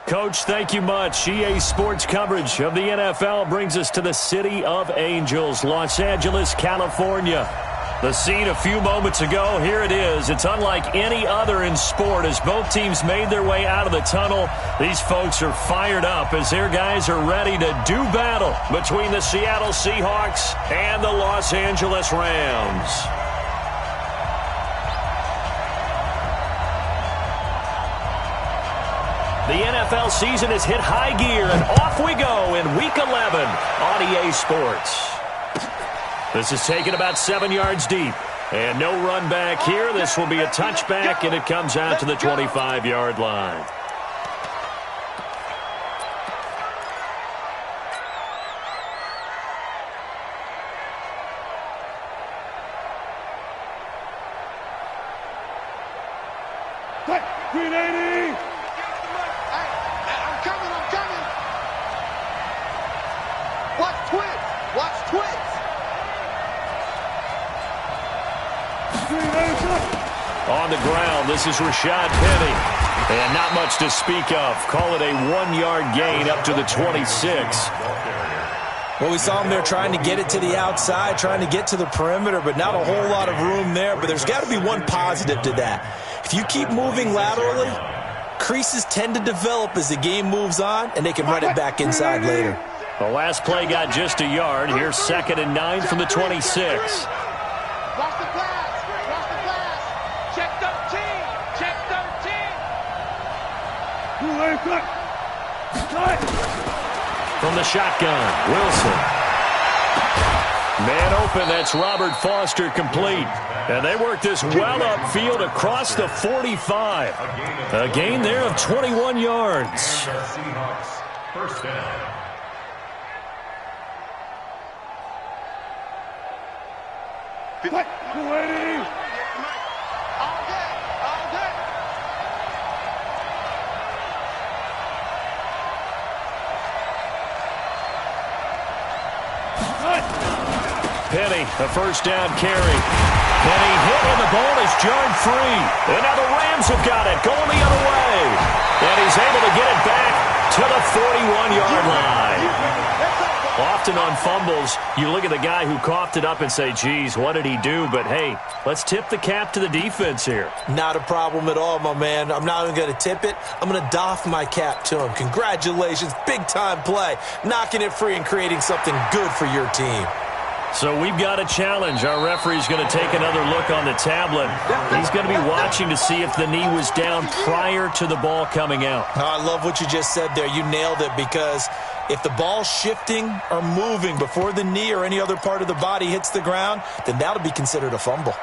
Coach, thank you much. EA Sports coverage of the NFL brings us to the City of Angels, Los Angeles, California. The scene a few moments ago, here it is. It's unlike any other in sport as both teams made their way out of the tunnel. These folks are fired up as their guys are ready to do battle between the Seattle Seahawks and the Los Angeles Rams. The NFL season has hit high gear, and off we go in Week 11 on EA Sports. This is taken about 7 yards deep, and no run back here. This will be a touchback, and it comes out to the 25-yard line. On the ground, this is Rashad Penny. And not much to speak of. Call it a 1-yard gain up to the 26. Well, we saw him there trying to get it to the outside, trying to get to the perimeter, but not a whole lot of room there. But there's got to be one positive to that. If you keep moving laterally, creases tend to develop as the game moves on, and they can run it back inside later. The last play got just a yard. Here's 2nd and 9 from the 26. From the shotgun, Wilson. Man open, that's Robert Foster complete. And they work this well upfield across the 45. A gain there of 21 yards. First down. Penny, a first down carry. And he hit, and the ball is jarred free. And now the Rams have got it, going the other way. And he's able to get it back to the 41-yard line. Often on fumbles, you look at the guy who coughed it up and say, geez, what did he do? But, hey, let's tip the cap to the defense here. Not a problem at all, my man. I'm not even going to tip it. I'm going to doff my cap to him. Congratulations. Big-time play. Knocking it free and creating something good for your team. So we've got a challenge. Our referee's going to take another look on the tablet. He's going to be watching to see if the knee was down prior to the ball coming out. Oh, I love what you just said there. You nailed it, because if the ball's shifting or moving before the knee or any other part of the body hits the ground, then that'll be considered a fumble.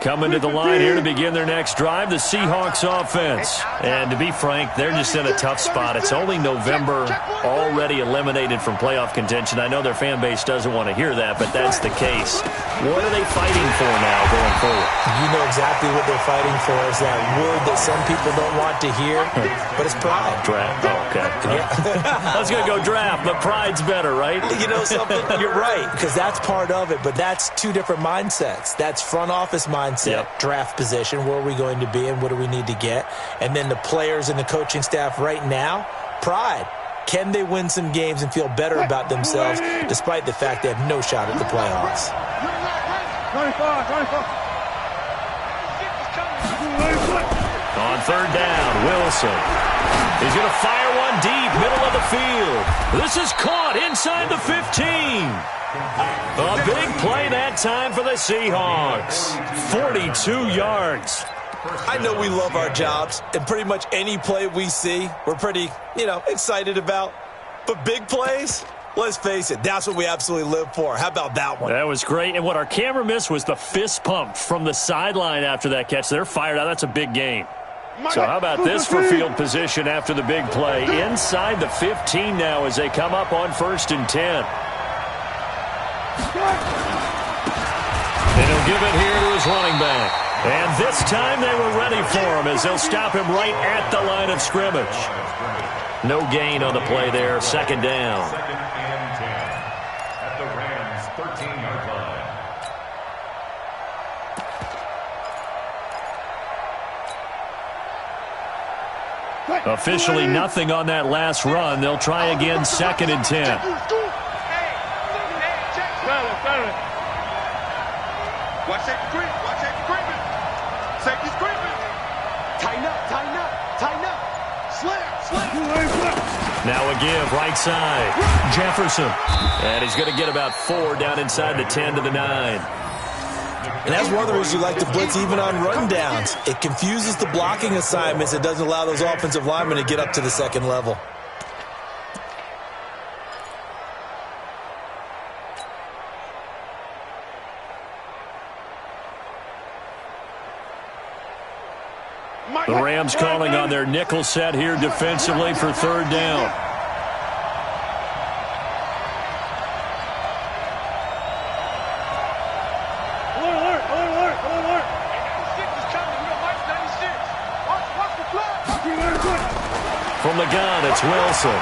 Coming to the line here to begin their next drive, the Seahawks offense. And to be frank, they're just in a tough spot. It's only November, already eliminated from playoff contention. I know their fan base doesn't want to hear that, but that's the case. What are they fighting for now going forward? You know exactly what they're fighting for. Is that word that some people don't want to hear, but it's pride. Draft. Oh, okay. Yeah. I was going to go draft, but pride's better, right? You know something? You're right, because that's part of it, but that's two different mindsets. That's front office mindset, draft position, where are we going to be and what do we need to get? And then the players and the coaching staff right now, pride. Can they win some games and feel better about themselves despite the fact they have no shot at the playoffs? On third down, Wilson. He's going to fire one deep, middle of the field. This is caught inside the 15. A big play that time for the Seahawks. 42 yards. I know we love our jobs, and pretty much any play we see, we're pretty, excited about. But big plays, let's face it, that's what we absolutely live for. How about that one? That was great. And what our camera missed was the fist pump from the sideline after that catch. They're fired out. That's a big game. So how about this for field position after the big play? Inside the 15 now as they come up on 1st and 10. And he'll give it here to his running back. And this time they were ready for him as they'll stop him right at the line of scrimmage. No gain on the play there. 2nd down. 2nd and 10 at the Rams' 13-yard line. Officially nothing on that last run. They'll try again 2nd and 10. Watch safety creep. Watch safety creeping. Safety's creeping. Tighten up, tighten up, tighten up. Slip. Now a give, right side. Jefferson. And he's going to get about 4 down inside the 10 to the 9. And that's one of the reasons you like to blitz even on rundowns. It confuses the blocking assignments. It doesn't allow those offensive linemen to get up to the second level. The Rams calling on their nickel set here defensively for 3rd down. From the gun, it's Wilson.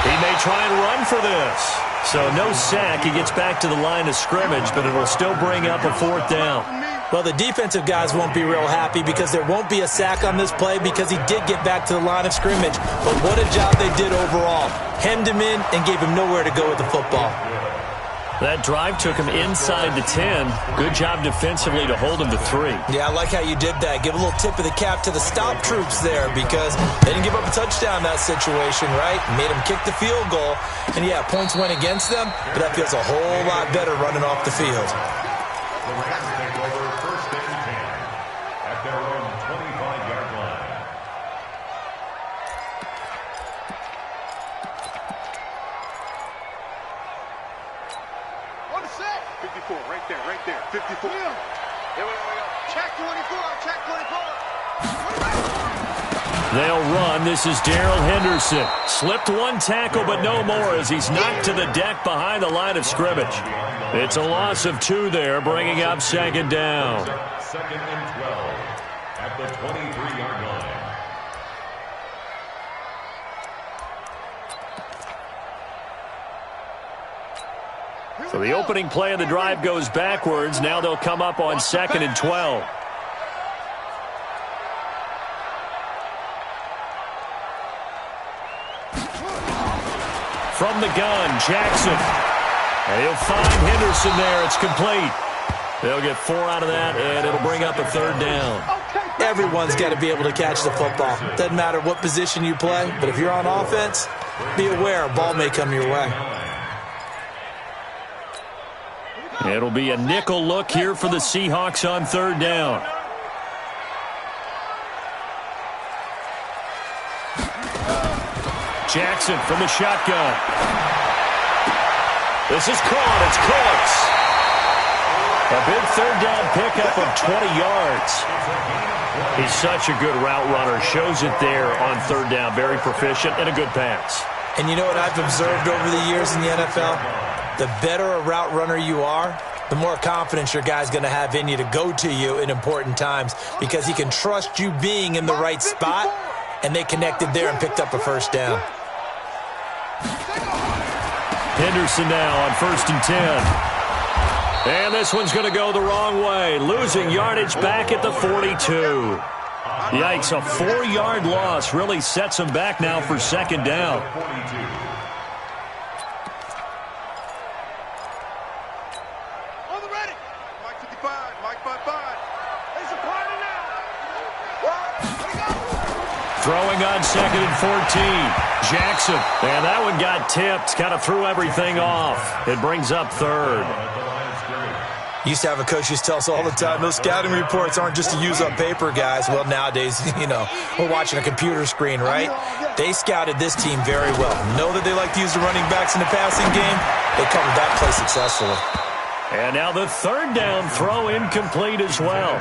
He may try and run for this. So no sack. He gets back to the line of scrimmage, but it'll still bring up a 4th down. Well, the defensive guys won't be real happy because there won't be a sack on this play because he did get back to the line of scrimmage. But what a job they did overall. Hemmed him in and gave him nowhere to go with the football. That drive took him inside the 10. Good job defensively to hold him to 3. Yeah, I like how you did that. Give a little tip of the cap to the stop troops there because they didn't give up a touchdown in that situation, right? Made them kick the field goal. And, yeah, points went against them, but that feels a whole lot better running off the field. The Rams take over 1st and 10 at their own 25-yard line. On the set. 54, right there. 54. Here we go. Check 24, check 24. They'll run. This is Darrell Henderson. Slipped one tackle, but no more as he's knocked to the deck behind the line of scrimmage. It's a loss of 2 there, bringing up 2nd down. 2nd and 12 at the 23-yard line. So the opening play of the drive goes backwards. Now they'll come up on 2nd and 12. From the gun, Jackson. And he'll find Henderson there. It's complete. They'll get 4 out of that, and it'll bring up a 3rd down. Everyone's got to be able to catch the football. Doesn't matter what position you play, but if you're on offense, be aware a ball may come your way. It'll be a nickel look here for the Seahawks on 3rd down. Jackson from the shotgun. This is caught. It's close. A big 3rd down pickup of 20 yards. He's such a good route runner. Shows it there on 3rd down. Very proficient and a good pass. And you know what I've observed over the years in the NFL? The better a route runner you are, the more confidence your guy's going to have in you to go to you in important times because he can trust you being in the right spot, and they connected there and picked up a 1st down. Henderson now on 1st and 10. And this one's going to go the wrong way. Losing yardage back at the 42. Yikes, a 4-yard loss really sets him back now for 2nd down. On the ready. Mike 55, Mike 55. There's a party now. Throwing on 2nd and 14. Jackson. And that one got tipped. Kind of threw everything off. It brings up 3rd. Used to have a coach who tell us all the time, those scouting reports aren't just to use up paper, guys. Well, nowadays, we're watching a computer screen, right? They scouted this team very well. Know that they like to use the running backs in the passing game. They covered that play successfully. And now the 3rd down throw incomplete as well.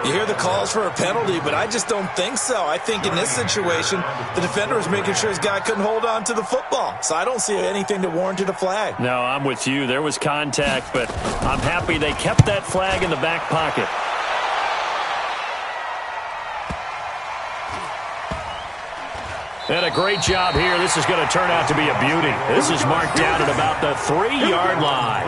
You hear the calls for a penalty, but I just don't think so. I think in this situation, the defender was making sure his guy couldn't hold on to the football. So I don't see anything that warranted a flag. No, I'm with you. There was contact, but I'm happy they kept that flag in the back pocket. And a great job here. This is going to turn out to be a beauty. This is marked down at about the 3-yard line.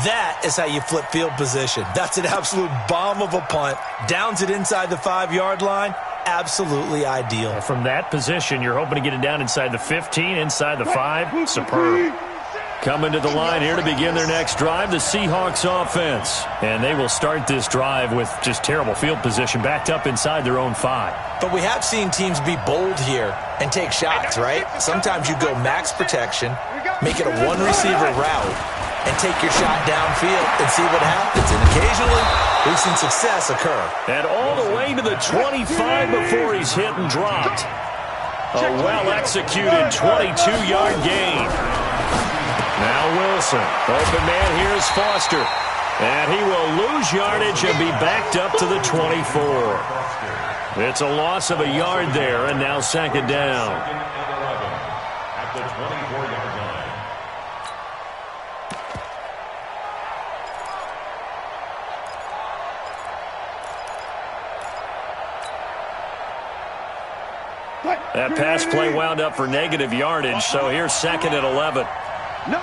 That is how you flip field position. That's an absolute bomb of a punt. Downs it inside the 5-yard line. Absolutely ideal. From that position, you're hoping to get it down inside the 15, inside the 5. Superb. Coming to the line here to begin their next drive, the Seahawks offense. And they will start this drive with just terrible field position, backed up inside their own 5. But we have seen teams be bold here and take shots, right? Sometimes you go max protection, make it a 1-receiver route, and take your shot downfield and see what happens. And occasionally, we've seen success occur. And all the way to the 25 before he's hit and dropped. A well-executed 22-yard gain. Now Wilson. Open man here is Foster. And he will lose yardage and be backed up to the 24. It's a loss of a yard there, and now 2nd down. At the 24-yard line. That pass play wound up for negative yardage, so here's 2nd and 11. No.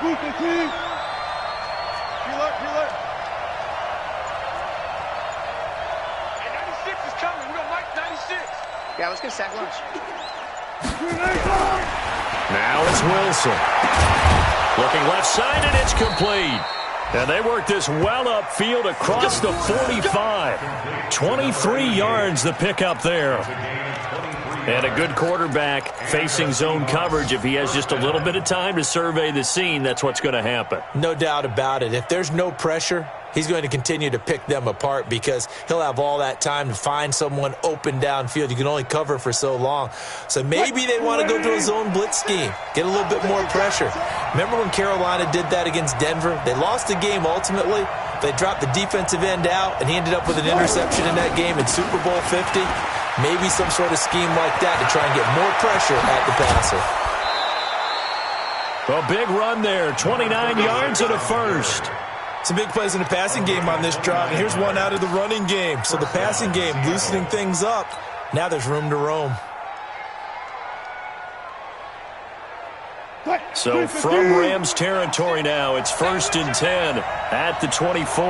Move the team. Feel it. Hey, 96 is coming. We're going to Mike 96. Yeah, let's get sack lunch. Now it's Wilson. Looking left side, and it's complete. And they work this well upfield across the 45. 23 yards the pickup there. And a good quarterback facing zone coverage. If he has just a little bit of time to survey the scene, that's what's going to happen. No doubt about it. If there's no pressure, he's going to continue to pick them apart because he'll have all that time to find someone open downfield. You can only cover for so long. So maybe they want to go to a zone blitz scheme, get a little bit more pressure. Remember when Carolina did that against Denver? They lost the game ultimately. They dropped the defensive end out, and he ended up with an interception in that game in Super Bowl 50. Maybe some sort of scheme like that to try and get more pressure at the passer. A big run there, 29 yards and a first. Some big plays in the passing game on this drive, and here's one out of the running game. So the passing game loosening things up. Now there's room to roam. So from Rams territory now, it's 1st and 10 at the 24.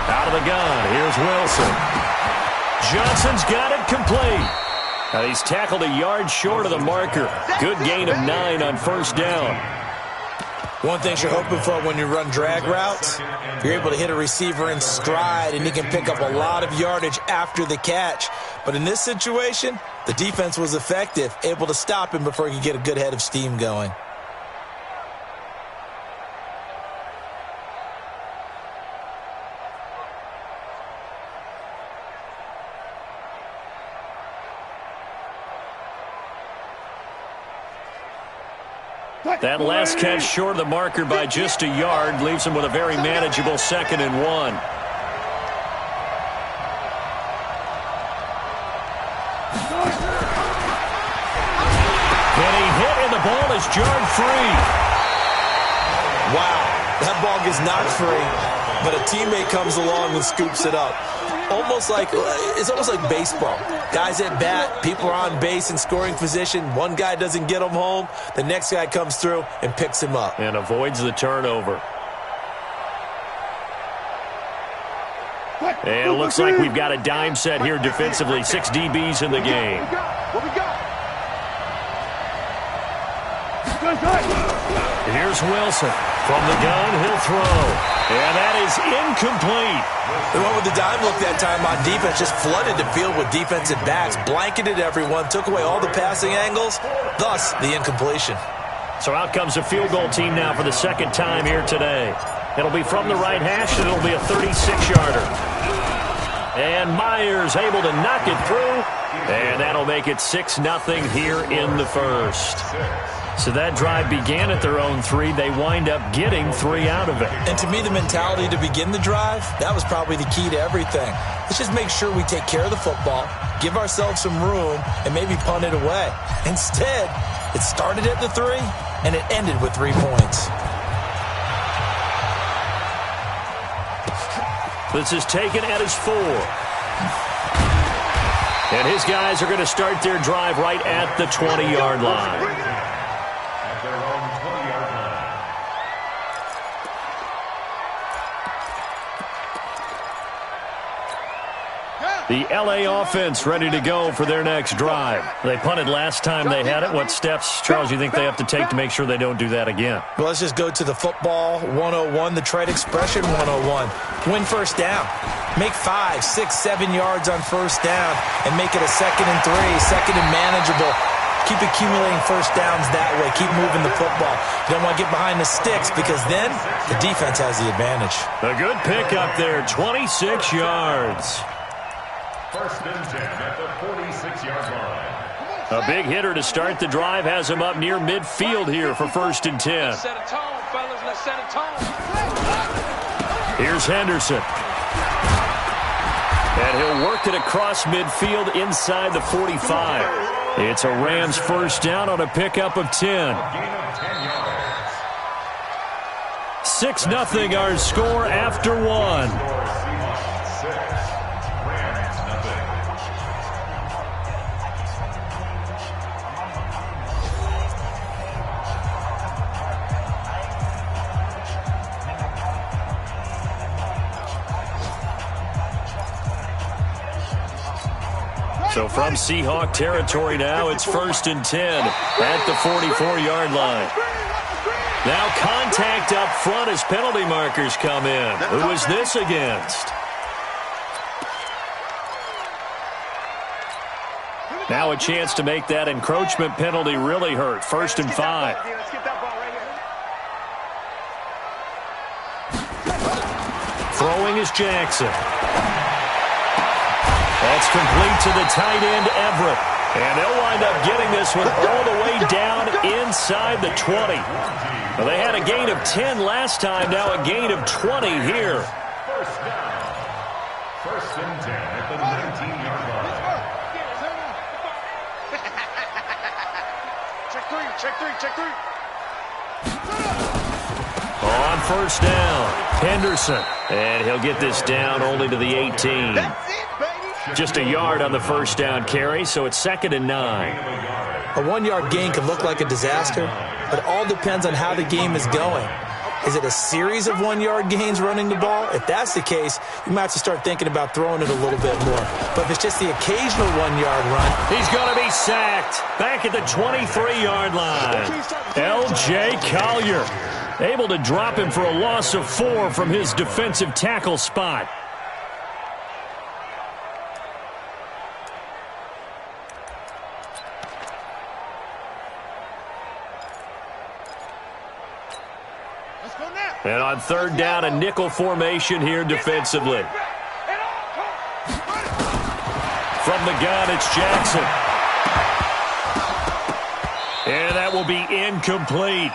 Out of the gun, here's Wilson. Johnson's got it complete. Now he's tackled a yard short of the marker. Good gain of 9 on 1st down. One thing you're hoping for when you run drag routes, you're able to hit a receiver in stride and he can pick up a lot of yardage after the catch. But in this situation, the defense was effective, able to stop him before he could get a good head of steam going. That last catch short of the marker by just a yard leaves him with a very manageable 2nd and 1. And he hit and the ball is jarred free. Wow, that ball gets knocked free, but a teammate comes along and scoops it up. It's almost like baseball. Guys at bat, people are on base in scoring position. One guy doesn't get him home. The next guy comes through and picks him up. And avoids the turnover. And it looks like we've got a dime set here defensively. 6 DBs in the game. What we got? Here's Wilson. From the gun, he'll throw. And that is incomplete. The one with the dime look that time on defense just flooded the field with defensive backs, blanketed everyone, took away all the passing angles, thus the incompletion. So out comes a field goal team now for the 2nd time here today. It'll be from the right hash, and it'll be a 36-yarder. And Myers able to knock it through, and that'll make it 6-0 here in the 1st. So that drive began at their own 3. They wind up getting 3 out of it. And to me, the mentality to begin the drive, that was probably the key to everything. Let's just make sure we take care of the football, give ourselves some room, and maybe punt it away. Instead, it started at the 3, and it ended with 3 points. This is taken at his 4. And his guys are going to start their drive right at the 20-yard line. The L.A. offense ready to go for their next drive. They punted last time they had it. What steps, Charles, you think they have to take to make sure they don't do that again? Well, let's just go to the football 101, the trade expression 101. Win 1st down. Make 5, 6, 7 yards on 1st down and make it a 2nd and 3, 2nd and manageable. Keep accumulating 1st downs that way. Keep moving the football. You don't want to get behind the sticks because then the defense has the advantage. A good pickup there, 26 yards. 1st and 10 at the 46-yard line. A big hitter to start the drive has him up near midfield here for 1st and 10. Set a tone, fellas. Let's set a tone. Here's Henderson. And he'll work it across midfield inside the 45. It's a Rams 1st down on a pickup of 10. Gain of 10 yards. 6-0 our score after 1. So from Seahawk territory now, it's 1st and 10 at the 44-yard line. Now contact up front as penalty markers come in. Who is this against? Now a chance to make that encroachment penalty really hurt. 1st and 5. Throwing is Jackson. That's complete to the tight end, Everett. And they'll wind up getting this one all the way down inside the 20. Well, they had a gain of 10 last time, now a gain of 20 here. 1st down. 1st and 10 at the 19-yard line. Check 3. On 1st down, Henderson. And he'll get this down only to the 18. That's it, baby. Just a yard on the first down carry, so it's 2nd and 9. A 1-yard gain can look like a disaster, but it all depends on how the game is going. Is it a series of 1-yard gains running the ball? If that's the case, you might have to start thinking about throwing it a little bit more. But if it's just the occasional 1-yard run, he's going to be sacked back at the 23-yard line. L.J. Collier able to drop him for a loss of 4 from his defensive tackle spot. And on 3rd down, a nickel formation here defensively. From the gun, it's Jackson. And that will be incomplete.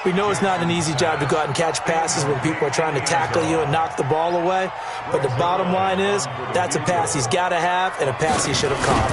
we know it's not an easy job to go out and catch passes when people are trying to tackle you and knock the ball away. But the bottom line is that's a pass he's got to have and a pass he should have caught.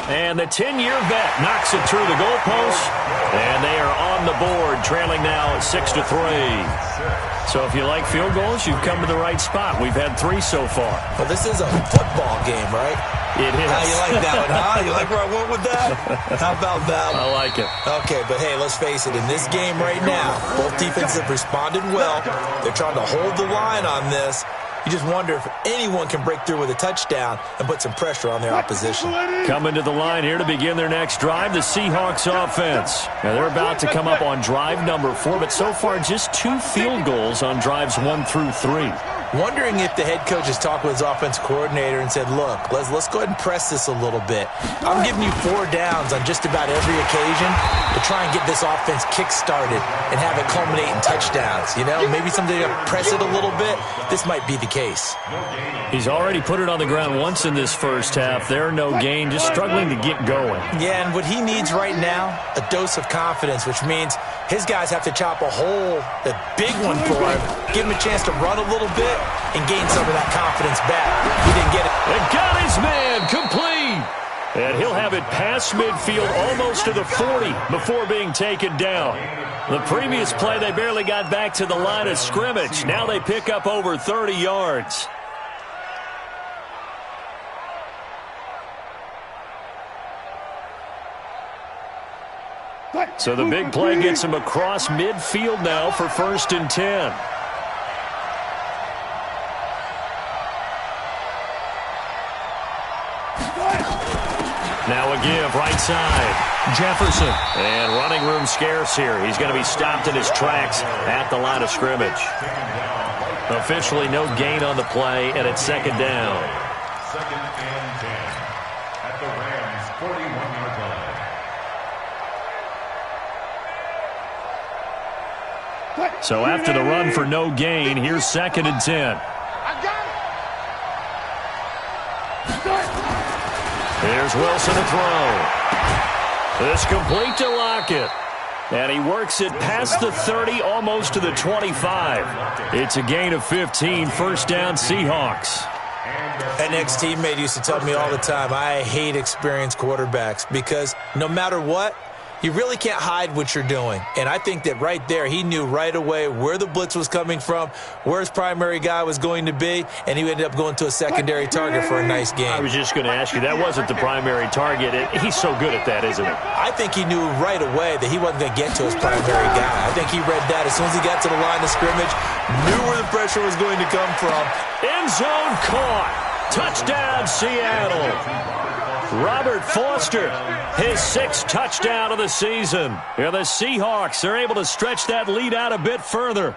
And the 10-year vet knocks it through the goalpost. And they are on the board, trailing now at 6-3. So if you like field goals, you've come to the right spot. We've had 3 so far. Well, this is a football game, right? It is. How you like that one, huh? You like where I went with that? How about that one? I like it. Okay, but hey, let's face it. In this game right now, both defenses have responded well. They're trying to hold the line on this. You just wonder if anyone can break through with a touchdown and put some pressure on their opposition. Coming to the line here to begin their next drive, the Seahawks offense. Now they're about to come up on drive number 4, but so far just 2 field goals on drives 1 through 3. Wondering if the head coach has talked with his offensive coordinator and said, look, let's go ahead and press this a little bit. I'm giving you 4 downs on just about every occasion to try and get this offense kick-started and have it culminate in touchdowns. You know, maybe someday to press it a little bit. This might be the case. He's already put it on the ground once in this first half. There, no gain, just struggling to get going. Yeah, and what he needs right now, a dose of confidence, which means his guys have to chop a hole, a big one for him, give him a chance to run a little bit, and gain some of that confidence back. He didn't get it. And got his man complete. And he'll have it past midfield almost to the 40 before being taken down. The previous play, they barely got back to the line of scrimmage. Now they pick up over 30 yards. So the big play gets him across midfield now for 1st and 10. Now a give, right side. Jefferson. And running room scarce here. He's going to be stopped in his tracks at the line of scrimmage. Officially no gain on the play, and it's 2nd down. 2nd and 10 at the Rams' 41-yard line. So after the run for no gain, here's 2nd and 10. Here's Wilson to throw. It's complete to Lockett. And he works it past the 30, almost to the 25. It's a gain of 15, 1st down Seahawks. An ex-teammate used to tell me all the time, I hate experienced quarterbacks because no matter what, you really can't hide what you're doing. And I think that right there, he knew right away where the blitz was coming from, where his primary guy was going to be, and he ended up going to a secondary target for a nice game. I was just going to ask you, that wasn't the primary target. He's so good at that, isn't he? I think he knew right away that he wasn't going to get to his primary guy. I think he read that as soon as he got to the line of scrimmage, knew where the pressure was going to come from. End zone caught. Touchdown, Seattle. Robert Foster, his 6th touchdown of the season. Yeah, the Seahawks are able to stretch that lead out a bit further.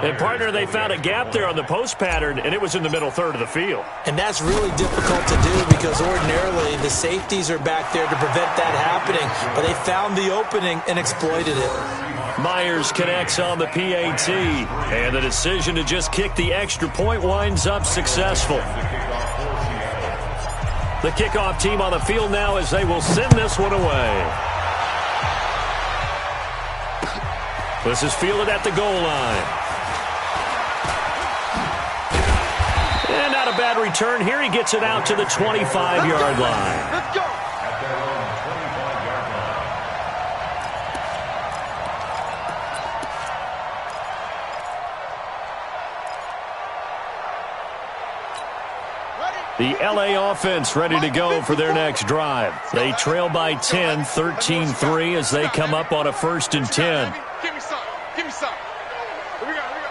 And, partner, they found a gap there on the post pattern, and it was in the middle third of the field. And that's really difficult to do because ordinarily the safeties are back there to prevent that happening. But they found the opening and exploited it. Myers connects on the PAT, and the decision to just kick the extra point winds up successful. The kickoff team on the field now as they will send this one away. This is fielded at the goal line. And not a bad return here. He gets it out to the 25-yard line. Let's go. At their own 25-yard line. Ready? The LA offense ready to go for their next drive. They trail by 10, 13-3 as they come up on a 1st and 10. Give me some. Give me some. Here we go. Here we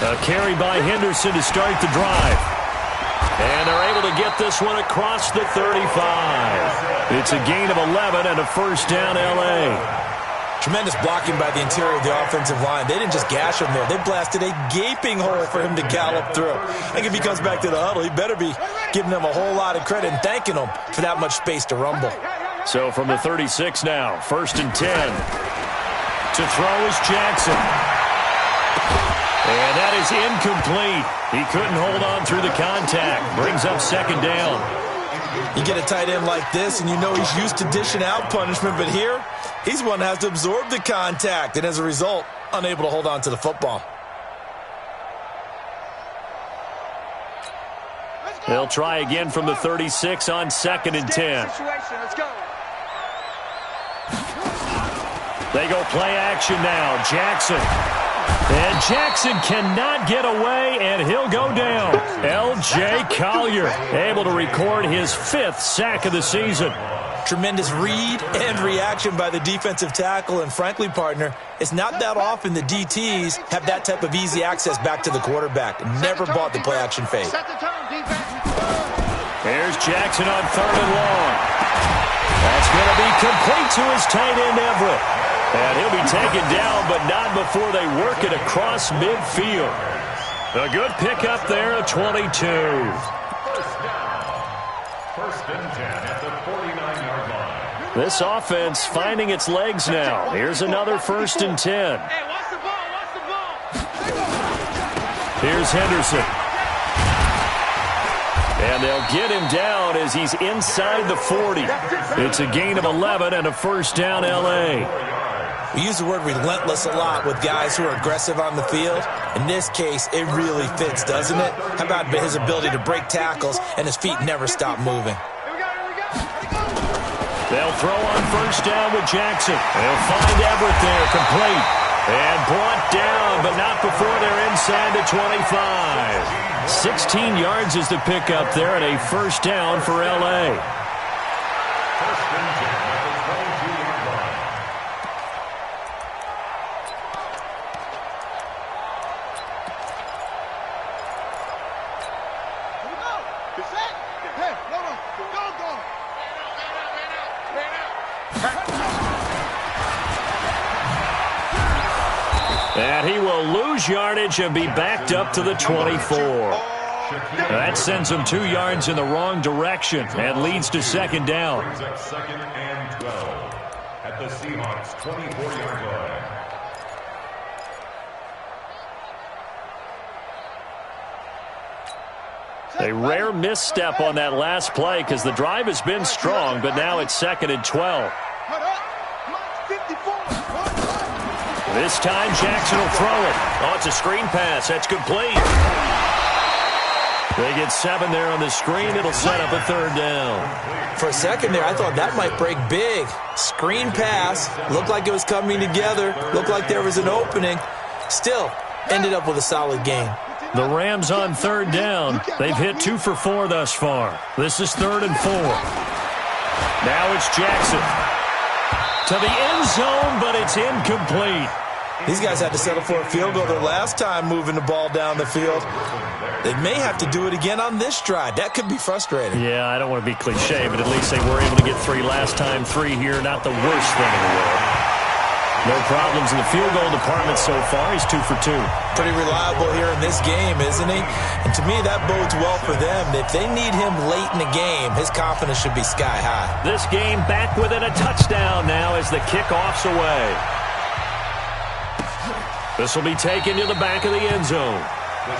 go. A carry by Henderson to start the drive. And they're able to get this one across the 35. It's a gain of 11 and a 1st down, L.A. Tremendous blocking by the interior of the offensive line. They didn't just gash him there. They blasted a gaping hole for him to gallop through. I think if he comes back to the huddle, he better be giving them a whole lot of credit and thanking them for that much space to rumble. So from the 36 now, 1st and 10. To throw is Jackson. And that is incomplete. He couldn't hold on through the contact. Brings up 2nd down. You get a tight end like this, and you know he's used to dishing out punishment, but here, he's one that has to absorb the contact, and as a result, unable to hold on to the football. They'll try again from the 36 on 2nd and 10. Let's go. They go play action now. Jackson. And Jackson cannot get away, and he'll go down. L.J. Collier able to record his 5th sack of the season. Tremendous read and reaction by the defensive tackle, and frankly, partner, it's not that often the DTs have that type of easy access back to the quarterback. Never bought the play-action fade. Here's Jackson on 3rd and long. That's going to be complete to his tight end, Everett. And he'll be taken down, but not before they work it across midfield. A good pickup there at 22. 1st and 10 at the 49-yard line. This offense finding its legs now. Here's another 1st and 10. Hey, watch the ball. Watch the ball. Here's Henderson. And they'll get him down as he's inside the 40. It's a gain of 11 and a 1st down, L.A. We use the word relentless a lot with guys who are aggressive on the field. In this case, it really fits, doesn't it? How about his ability to break tackles and his feet never stop moving? They'll throw on 1st down with Jackson. They'll find Everett there, complete. And brought down, but not before they're inside the 25. 16 yards is the pickup there and a 1st down for L.A. 1st and 10 at the 22-yard line. And he will lose yardage and be backed up to the 24. That sends him 2 yards in the wrong direction and leads to 2nd down. Brings up 2nd and 12 at the Seahawks' 24-yard line. A rare misstep on that last play because the drive has been strong, but now it's 2nd and 12. This time Jackson will throw it. Oh, it's a screen pass. That's complete. They get 7 there on the screen. It'll set up a 3rd down. For a second there, I thought that might break big. Screen pass. Looked like it was coming together. Looked like there was an opening. Still, ended up with a solid gain. The Rams on 3rd down. They've hit 2 for 4 thus far. This is 3rd and 4. Now it's Jackson. To the end zone, but it's incomplete. These guys had to settle for a field goal their last time moving the ball down the field. They may have to do it again on this drive. That could be frustrating. Yeah, I don't want to be cliche, but at least they were able to get 3 last time. 3 here, not the worst thing in the world. No problems in the field goal department so far. He's 2 for 2. Pretty reliable here in this game, isn't he? And to me, that bodes well for them. If they need him late in the game, his confidence should be sky high. This game back within a touchdown now as the kickoff's away. This will be taken to the back of the end zone.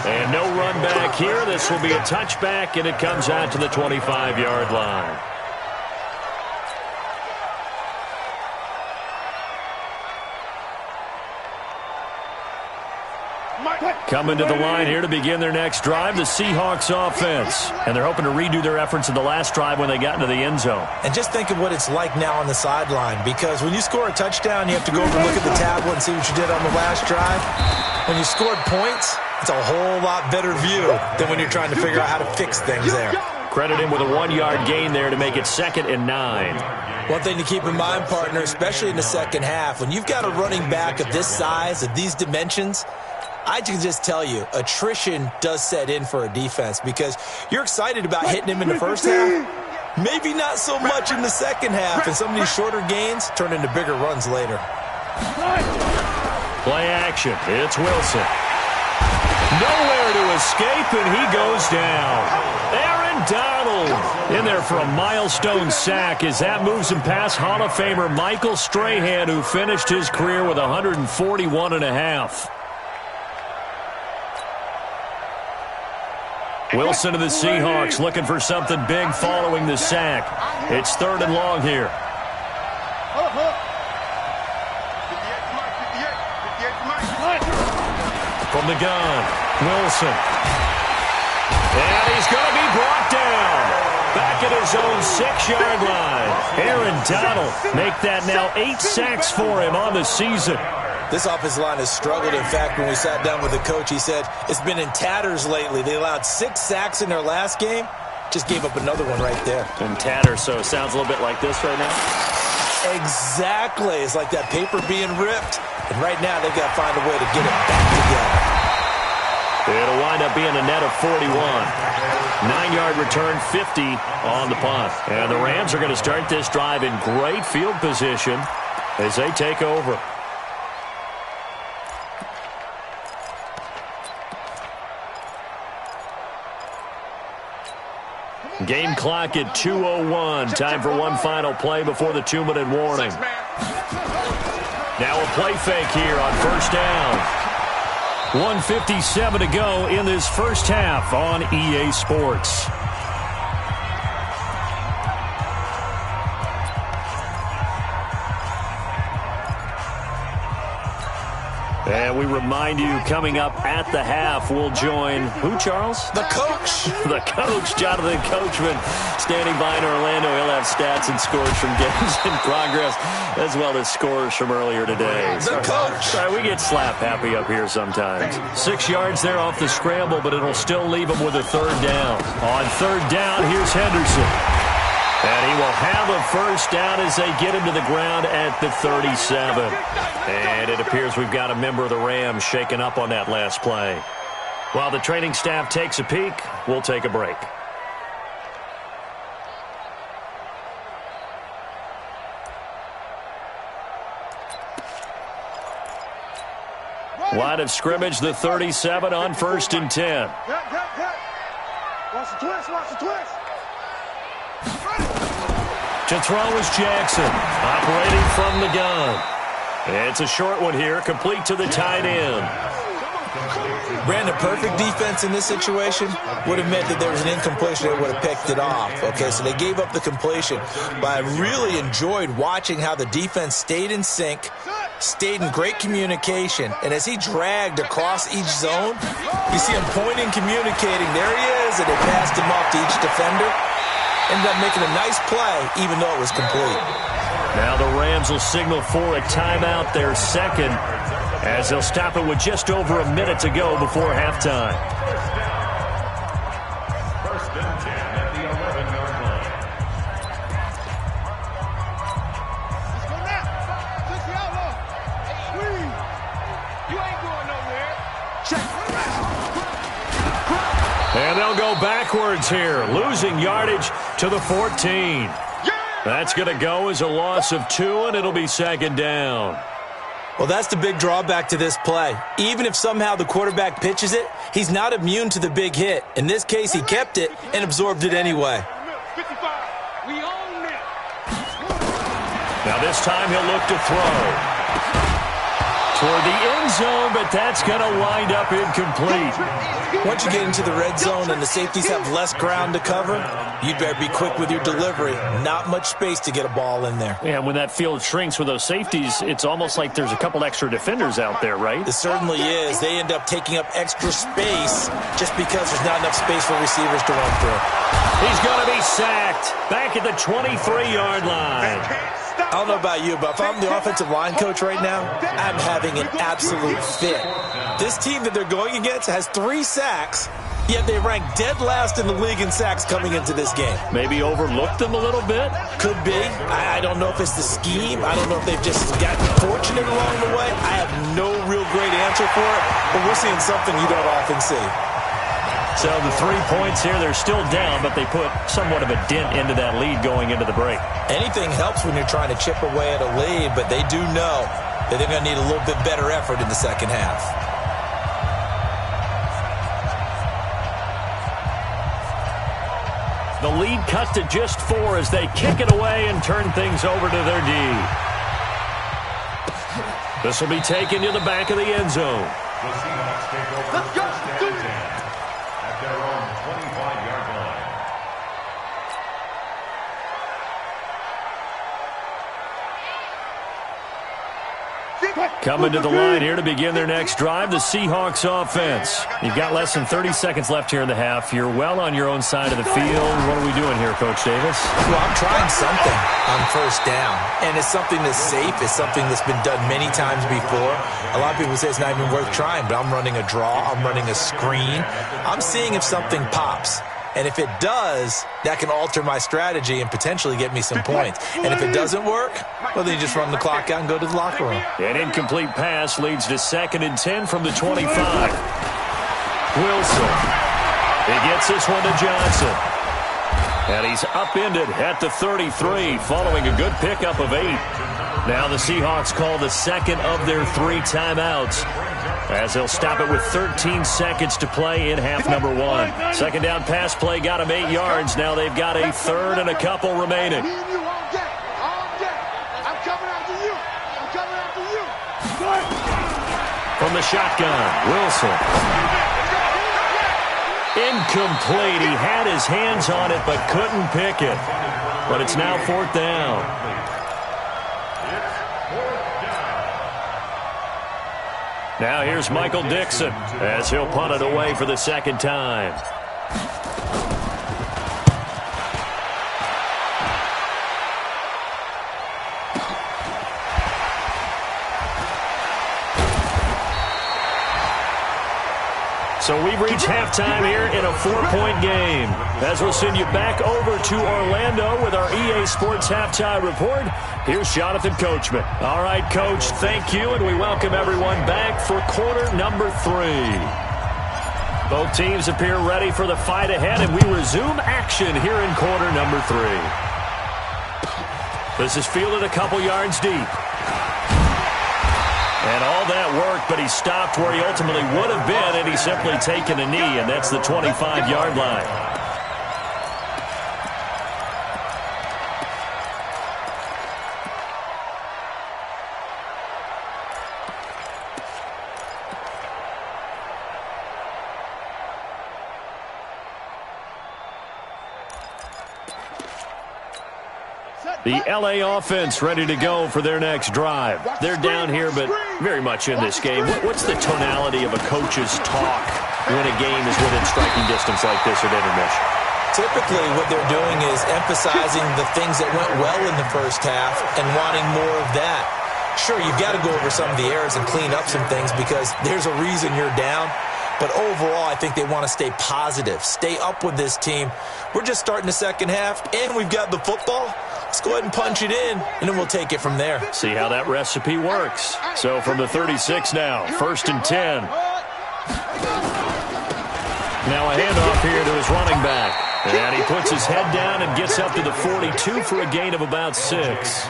And no run back here. This will be a touchback, and it comes out to the 25-yard line. Coming to the line here to begin their next drive, the Seahawks offense. And they're hoping to redo their efforts in the last drive when they got into the end zone. And just think of what it's like now on the sideline, because when you score a touchdown, you have to go over and look at the tablet and see what you did on the last drive. When you scored points, it's a whole lot better view than when you're trying to figure out how to fix things there. Credit him with a 1-yard gain there to make it 2nd and 9. One thing to keep in mind, partner, especially in the second half, when you've got a running back of this size, of these dimensions, I can just tell you, attrition does set in for a defense because you're excited about hitting him in the first half. Maybe not so much in the second half, and some of these shorter gains turn into bigger runs later. Play action. It's Wilson. Nowhere to escape, and he goes down. Aaron Donald in there for a milestone sack as that moves him past Hall of Famer Michael Strahan, who finished his career with 141.5. Wilson of the Seahawks looking for something big following the sack. It's 3rd and long here. From the gun, Wilson. And he's going to be brought down. Back at his own 6-yard line. Aaron Donald make that now 8 sacks for him on the season. This offensive line has struggled. In fact, when we sat down with the coach, he said it's been in tatters lately. They allowed 6 sacks in their last game. Just gave up another one right there. In tatters, so it sounds a little bit like this right now? Exactly. It's like that paper being ripped. And right now, they've got to find a way to get it back together. It'll wind up being a net of 41. 9-yard return, 50 on the punt. And the Rams are going to start this drive in great field position as they take over. Game clock at 2:01. Time for one final play before the 2-minute warning. Now a play fake here on first down. 1:57 to go in this first half on EA Sports. And we remind you, coming up at the half, we'll join who, Charles? The coach. The coach, Jonathan Coachman, standing by in Orlando. He'll have stats and scores from games in progress, as well as scores from earlier today. The coach. Sorry, we get slap happy up here sometimes. 6 yards there off the scramble, but it'll still leave him with a 3rd down. On 3rd down, here's Henderson. And he will have a first down as they get him to the ground at the 37. And it appears we've got a member of the Rams shaken up on that last play. While the training staff takes a peek, we'll take a break. Line of scrimmage, the 37 on 1st and 10. Watch the twist, watch the twist. To throw is Jackson, operating from the gun. It's a short one here, complete to the tight end. Brandon, perfect defense in this situation would have meant that there was an incompletion that would have picked it off. Okay, so they gave up the completion. But I really enjoyed watching how the defense stayed in sync, stayed in great communication, and as he dragged across each zone, you see him pointing, communicating. There he is, and they passed him off to each defender. Ended up making a nice play, even though it was complete. Now the Rams will signal for a timeout, their 2nd, as they'll stop it with just over a minute to go before halftime. First and 10 at the 11-yard line. Let's go now. Push the outlaw. Squeeze. You ain't going nowhere. Check. And they'll go backwards here, losing yardage to the 14. That's going to go as a loss of 2, and it'll be 2nd down. Well, that's the big drawback to this play. Even if somehow the quarterback pitches it, he's not immune to the big hit. In this case, he kept it and absorbed it anyway. 55. We own it. Now this time he'll look to throw. toward the end zone, but that's going to wind up incomplete. Once you get into the red zone and the safeties have less ground to cover, you'd better be quick with your delivery. Not much space to get a ball in there. Yeah, when that field shrinks with those safeties, it's almost like there's a couple extra defenders out there, right? It certainly is. They end up taking up extra space just because there's not enough space for receivers to run through. He's going to be sacked back at the 23-yard line. I don't know about you, but if I'm the offensive line coach right now, I'm having an absolute fit. This team that they're going against has 3 sacks, yet they rank dead last in the league in sacks coming into this game. Maybe overlooked them a little bit? Could be. I don't know if it's the scheme. I don't know if they've just gotten fortunate along the way. I have no real great answer for it, but we're seeing something you don't often see. So the 3 points here, they're still down, but they put somewhat of a dent into that lead going into the break. Anything helps when you're trying to chip away at a lead, but they do know that they're going to need a little bit better effort in the second half. The lead cut to just 4 as they kick it away and turn things over to their D. This will be taken to the back of the end zone. The Seahawks take over first and 10 at their own 25-yard line. Coming to the line here to begin their next drive, the Seahawks offense. You've got less than 30 seconds left here in the half. You're well on your own side of the field. What are we doing here, Coach Davis? Well, I'm trying something on first down, and it's something that's safe. It's something that's been done many times before. A lot of people say it's not even worth trying, but I'm running a draw. I'm running a screen. I'm seeing if something pops. And if it does, that can alter my strategy and potentially get me some points. And if it doesn't work, well, then you just run the clock out and go to the locker room. An incomplete pass leads to 2nd and 10 from the 25. Wilson. He gets this one to Johnson. And he's upended at the 33 following a good pickup of 8. Now the Seahawks call the second of their 3 timeouts, as they'll stop it with 13 seconds to play in half number 1. Second down pass play got them 8 yards. Now they've got a 3rd and a couple remaining. From the shotgun, Wilson. Incomplete. He had his hands on it but couldn't pick it. But it's now 4th down. Now here's Michael Dixon as he'll punt it away for the 2nd time. So we've reached halftime here in a 4-point game. As we'll send you back over to Orlando with our EA Sports Halftime Report, here's Jonathan Coachman. All right, Coach, thank you, and we welcome everyone back for quarter number 3. Both teams appear ready for the fight ahead, and we resume action here in quarter number 3. This is fielded a couple yards deep. And all that work, but he stopped where he ultimately would have been, and he's simply taken a knee, and that's the 25-yard line. The L.A. offense ready to go for their next drive. They're down here, but very much in this game. What's the tonality of a coach's talk when a game is within striking distance like this at intermission? Typically, what they're doing is emphasizing the things that went well in the first half and wanting more of that. Sure, you've got to go over some of the errors and clean up some things because there's a reason you're down. But overall, I think they want to stay positive, stay up with this team. We're just starting the second half, and we've got the football. Let's go ahead and punch it in, and then we'll take it from there. See how that recipe works. So from the 36 now, 1st and 10. Now a handoff here to his running back. And he puts his head down and gets up to the 42 for a gain of about 6.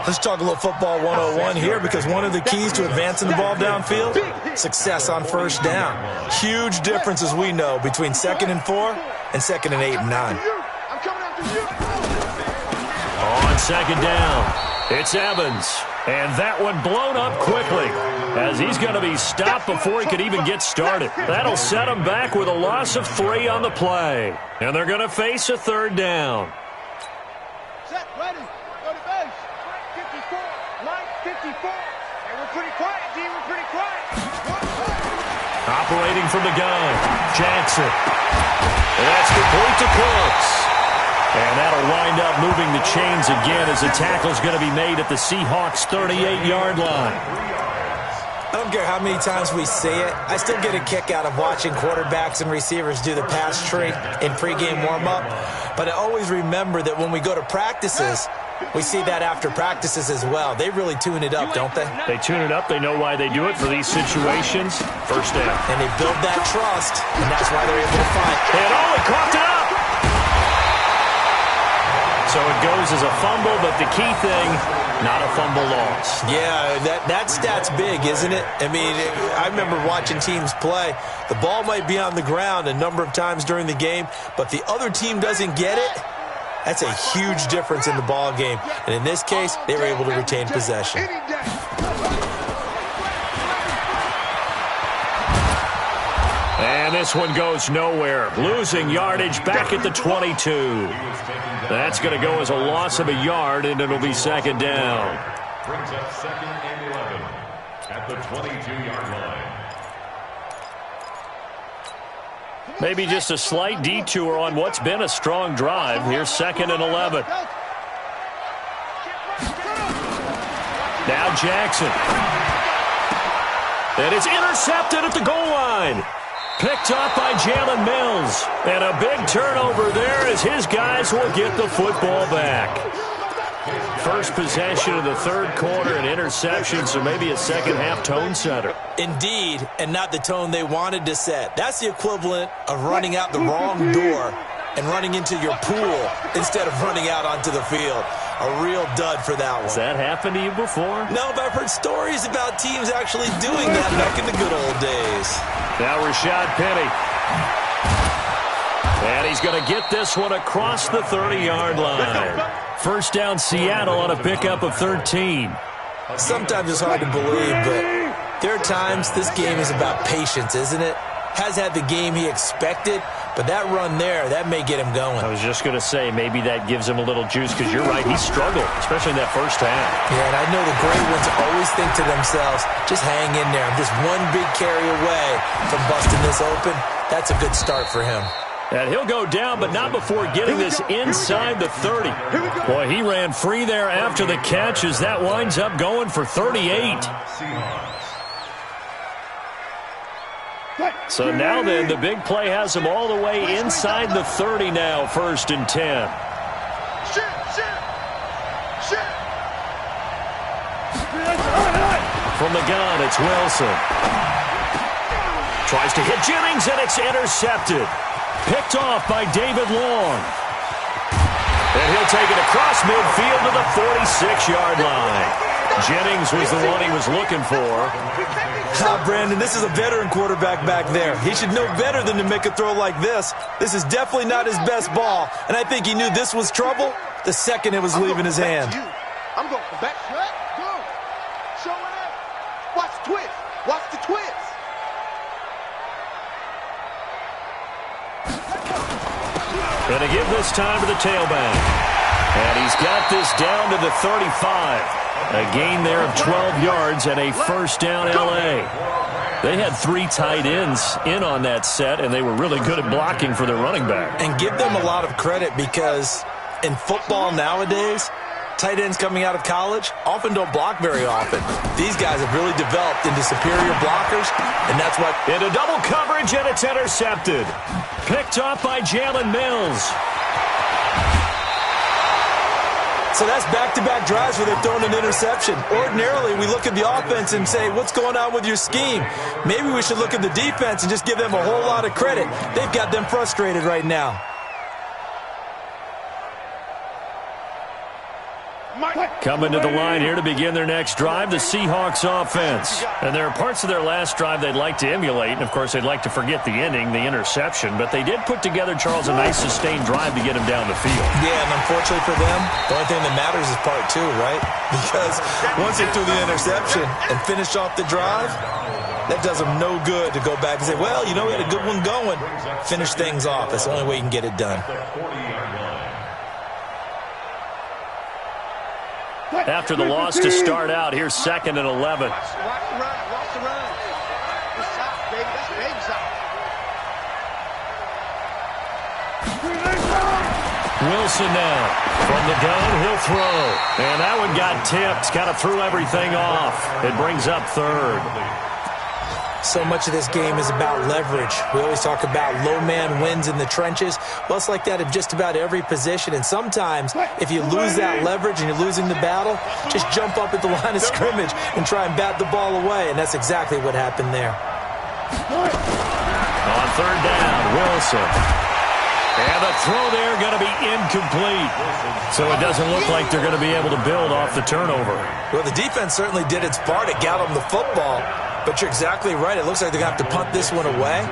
Let's talk a little football 101 here because one of the keys to advancing the ball downfield, success on first down. Huge difference, as we know, between 2nd and 4 and 2nd and 8 and 9. On on second down. It's Evans. And that one blown up quickly as he's going to be stopped before he could even get started. That'll set him back with a loss of 3 on the play. And they're going to face a third down. Set, ready, go to base. 54, line 54. And we're pretty quiet, D. We're pretty quiet. Operating from the gun, Jackson. And that's complete to Cooks. And that'll wind up moving the chains again as the tackle's going to be made at the Seahawks' 38-yard line. I don't care how many times we see it. I still get a kick out of watching quarterbacks and receivers do the pass tree in pregame warm-up. But I always remember that when we go to practices, we see that after practices as well. They really tune it up, don't they? They tune it up. They know why they do it for these situations. First down. And they build that trust, and that's why they're able to find. And he coughed it up. So it goes as a fumble, but the key thing, not a fumble loss. Yeah, that stat's big, isn't it? I mean, I remember watching teams play. The ball might be on the ground a number of times during the game, but the other team doesn't get it. That's a huge difference in the ball game. And in this case, they were able to retain possession. And this one goes nowhere. Losing yardage back at the 22. That's going to go as a loss of a yard, and it'll be second down. Brings up 2nd and 11 at the 22-yard line. Maybe just a slight detour on what's been a strong drive. Here's 2nd and 11. Now Jackson. And it's intercepted at the goal line. Picked up by Jalen Mills. And a big turnover there as his guys will get the football back. First possession of the third quarter, an interception, so maybe a second-half tone setter. Indeed, and not the tone they wanted to set. That's the equivalent of running out the wrong door and running into your pool instead of running out onto the field. A real dud for that one. Has that happened to you before? No, but I've heard stories about teams actually doing that back in the good old days. Now Rashad Penny. And he's going to get this one across the 30-yard line. First down Seattle on a pickup of 13. Sometimes it's hard to believe, but there are times this game is about patience, isn't it? Has had the game he expected, but that run there, that may get him going. I was just going to say, maybe that gives him a little juice, because you're right, he struggled, especially in that first half. Yeah, and I know the great ones always think to themselves, just hang in there. I'm just one big carry away from busting this open. That's a good start for him. And he'll go down, but not before getting this inside the 30. Boy, he ran free there after the catch as that winds up going for 38. So now then, the big play has him all the way inside the 30 now, 1st and 10. From the gun, it's Wilson. Tries to hit Jennings, and it's intercepted. Picked off by David Long. And he'll take it across midfield to the 46-yard line. Jennings was the one he was looking for. Brandon, this is a veteran quarterback back there. He should know better than to make a throw like this. This is definitely not his best ball, and I think he knew this was trouble the second it was leaving his hand. I'm going back. Go. Show it up. Watch the twist. Watch the twist. Going to give this time to the tailback. And he's got this down to the 35. A gain there of 12 yards and a first down L.A. They had 3 tight ends in on that set, and they were really good at blocking for their running back. And give them a lot of credit, because in football nowadays, tight ends coming out of college often don't block very often. These guys have really developed into superior blockers, and that's what... Into double coverage, and it's intercepted. Picked off by Jalen Mills. So that's back-to-back drives where they've thrown an interception. Ordinarily, we look at the offense and say, what's going on with your scheme? Maybe we should look at the defense and just give them a whole lot of credit. They've got them frustrated right now. Coming to the line here to begin their next drive, the Seahawks offense. And there are parts of their last drive they'd like to emulate. And, of course, they'd like to forget the ending, the interception. But they did put together, Charles, a nice sustained drive to get him down the field. Yeah, and unfortunately for them, the only thing that matters is part two, right? Because once they threw the interception and finished off the drive, that does them no good to go back and say, well, you know, we had a good one going. Finish things off. That's the only way you can get it done. After the loss to start out, here's 2nd and 11. Watch the run. Watch the run. That's shot, baby. That's baby shot. Wilson now. From the gun, he'll throw. And that one got tipped. Kind of threw everything off. It brings up 3rd. So much of this game is about leverage. We always talk about low man wins in the trenches. Well, it's like that in just about every position. And sometimes, if you lose that leverage and you're losing the battle, just jump up at the line of scrimmage and try and bat the ball away. And that's exactly what happened there. On 3rd down, Wilson. And the throw there going to be incomplete. So it doesn't look like they're going to be able to build off the turnover. Well, the defense certainly did its part to get them the football. But you're exactly right. It looks like they're going to have to punt this one away.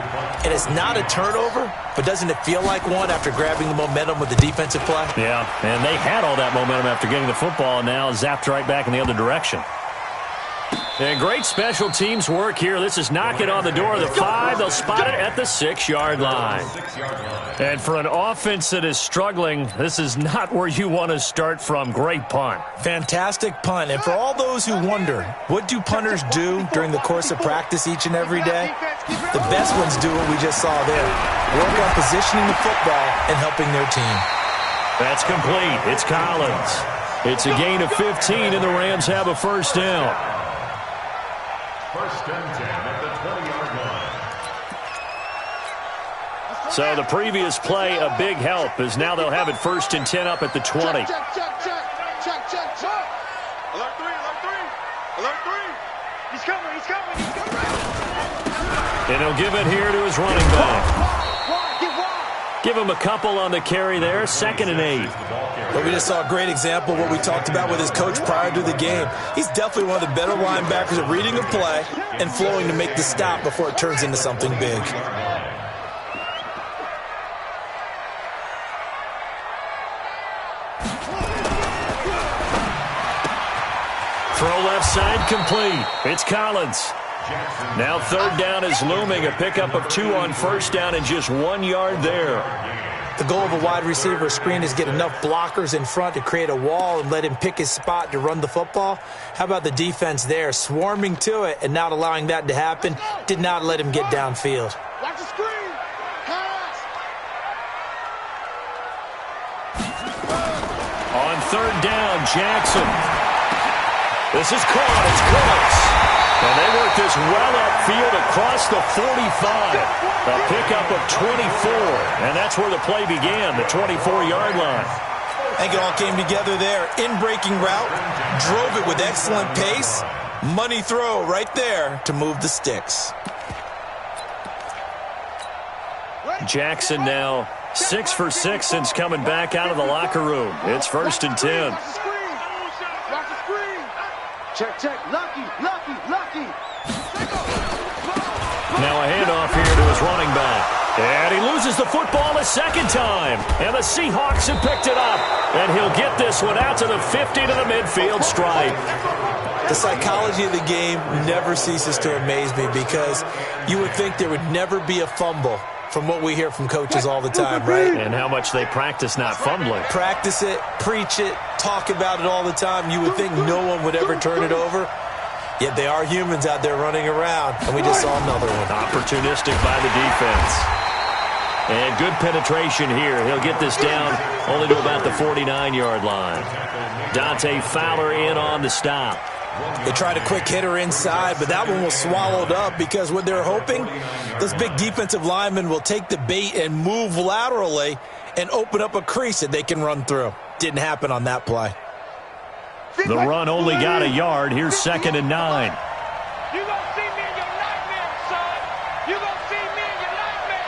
And it's not a turnover, but doesn't it feel like one after grabbing the momentum with the defensive play? Yeah, and they had all that momentum after getting the football, and now zapped right back in the other direction. And great special teams work here. This is knocking on the door of the 5. They'll spot it at the 6-yard line. And for an offense that is struggling, this is not where you want to start from. Great punt. Fantastic punt. And for all those who wonder, what do punters do during the course of practice each and every day? The best ones do what we just saw there. Work on positioning the football and helping their team. That's complete. It's Collins. It's a gain of 15, and the Rams have a 1st down. 1st and 10 at the 20-yard line. So the previous play, a big help, as now they'll have it 1st and 10 up at the 20. Check. Alert 3. Alert 3. He's coming. And he'll give it here to his running back. Give him a couple on the carry there, 2nd and 8. But we just saw a great example of what we talked about with his coach prior to the game. He's definitely one of the better linebackers at reading a play and flowing to make the stop before it turns into something big. Throw left side complete. It's Collins. Now 3rd down is looming. A pickup of 2 on 1st down and just 1 yard there. The goal of a wide receiver screen is get enough blockers in front to create a wall and let him pick his spot to run the football. How about the defense there, swarming to it and not allowing that to happen? Did not let him get downfield. Watch the screen. Pass. On 3rd down, Jackson. This is caught. It's close. And they work this well upfield across the 45. A pickup of 24. And that's where the play began, the 24-yard line. I think it all came together there. In-breaking route, drove it with excellent pace. Money throw right there to move the sticks. Jackson now 6 for 6 since coming back out of the locker room. It's 1st and 10. Watch the screen. Check. Lucky. Now a handoff here to his running back. And he loses the football a 2nd time. And the Seahawks have picked it up. And he'll get this one out to the 50 to the midfield stripe. The psychology of the game never ceases to amaze me because you would think there would never be a fumble from what we hear from coaches all the time, right? And how much they practice not fumbling. Practice it, preach it, talk about it all the time. You would think no one would ever turn it over. Yet they are humans out there running around, and we just saw another one. Opportunistic by the defense. And good penetration here. He'll get this down only to about the 49-yard line. Dante Fowler in on the stop. They tried a quick hitter inside, but that one was swallowed up because what they're hoping, those big defensive linemen will take the bait and move laterally and open up a crease that they can run through. Didn't happen on that play. The run only got a yard. Here's 2nd and 9. You gonna see me in your nightmare, son. You gonna see me in your nightmare.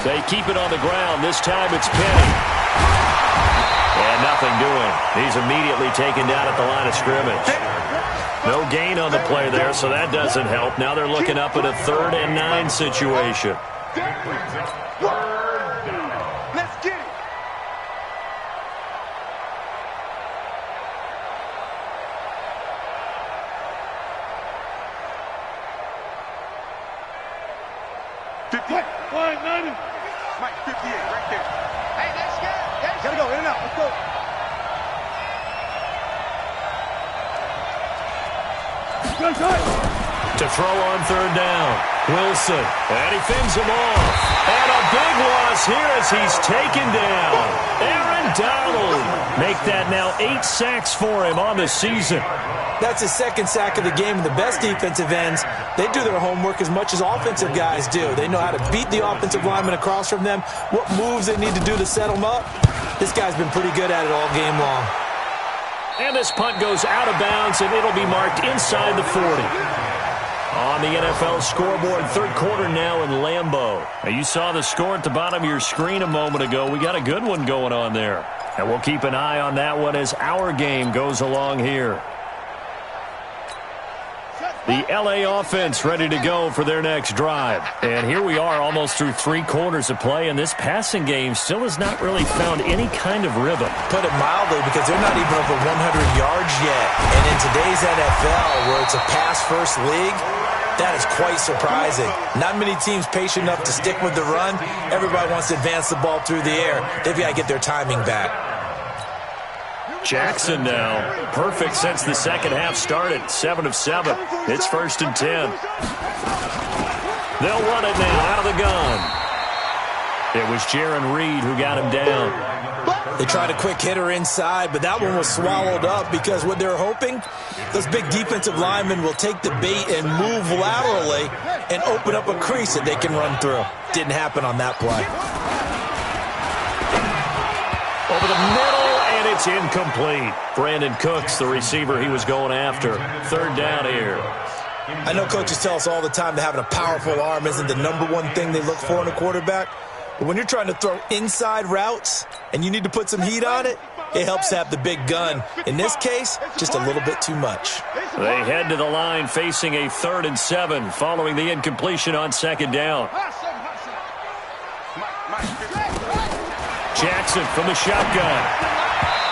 They keep it on the ground. This time it's Penny. And nothing doing. He's immediately taken down at the line of scrimmage. No gain on the play there, so that doesn't help. Now they're looking up at a 3rd and 9 situation. Let's get it. Mike, 58, right there. Hey, let's go. Gotta go, in and out. Let's go. To throw on 3rd down. Wilson. And he fins him off. And a big loss here as he's taken down. Aaron Donald. Make that now 8 sacks for him on the season. That's his 2nd sack of the game. And the best defensive ends, they do their homework as much as offensive guys do. They know how to beat the offensive lineman across from them, what moves they need to do to set them up. This guy's been pretty good at it all game long. And this punt goes out of bounds, and it'll be marked inside the 40. On the NFL scoreboard, 3rd quarter now in Lambeau. Now, you saw the score at the bottom of your screen a moment ago. We got a good one going on there. And we'll keep an eye on that one as our game goes along here. The L.A. offense ready to go for their next drive. And here we are almost through 3 quarters of play, and this passing game still has not really found any kind of rhythm. Put it mildly, because they're not even over 100 yards yet. And in today's NFL, where it's a pass-first league, that is quite surprising. Not many teams patient enough to stick with the run. Everybody wants to advance the ball through the air. They've got to get their timing back. Jackson now. Perfect since the second half started. 7 of 7. It's 1st and 10. They'll run it now out of the gun. It was Jaron Reed who got him down. They tried a quick hitter inside, but that one was swallowed up because what they're hoping, those big defensive linemen will take the bait and move laterally and open up a crease that they can run through. Didn't happen on that play. Over the middle. And it's incomplete. Brandon Cooks, the receiver he was going after. 3rd down here. I know coaches tell us all the time that having a powerful arm isn't the #1 thing they look for in a quarterback. But when you're trying to throw inside routes and you need to put some heat on it, it helps to have the big gun. In this case, just a little bit too much. They head to the line facing a 3rd and 7 following the incompletion on 2nd down. Jackson from the shotgun.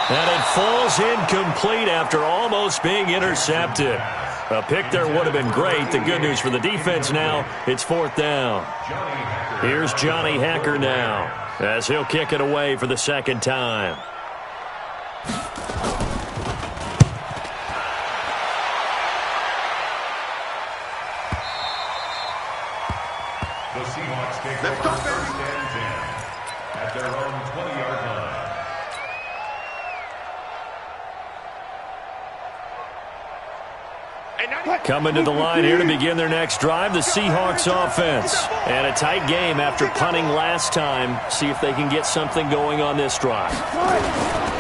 And it falls incomplete after almost being intercepted. A pick there would have been great. The good news for the defense now, it's 4th down. Here's Johnny Hacker now as he'll kick it away for the 2nd time. The Seahawks take over 1st and 10 at their own 20-yard line. Coming to the line here to begin their next drive, the Seahawks offense. And a tight game after punting last time. See if they can get something going on this drive.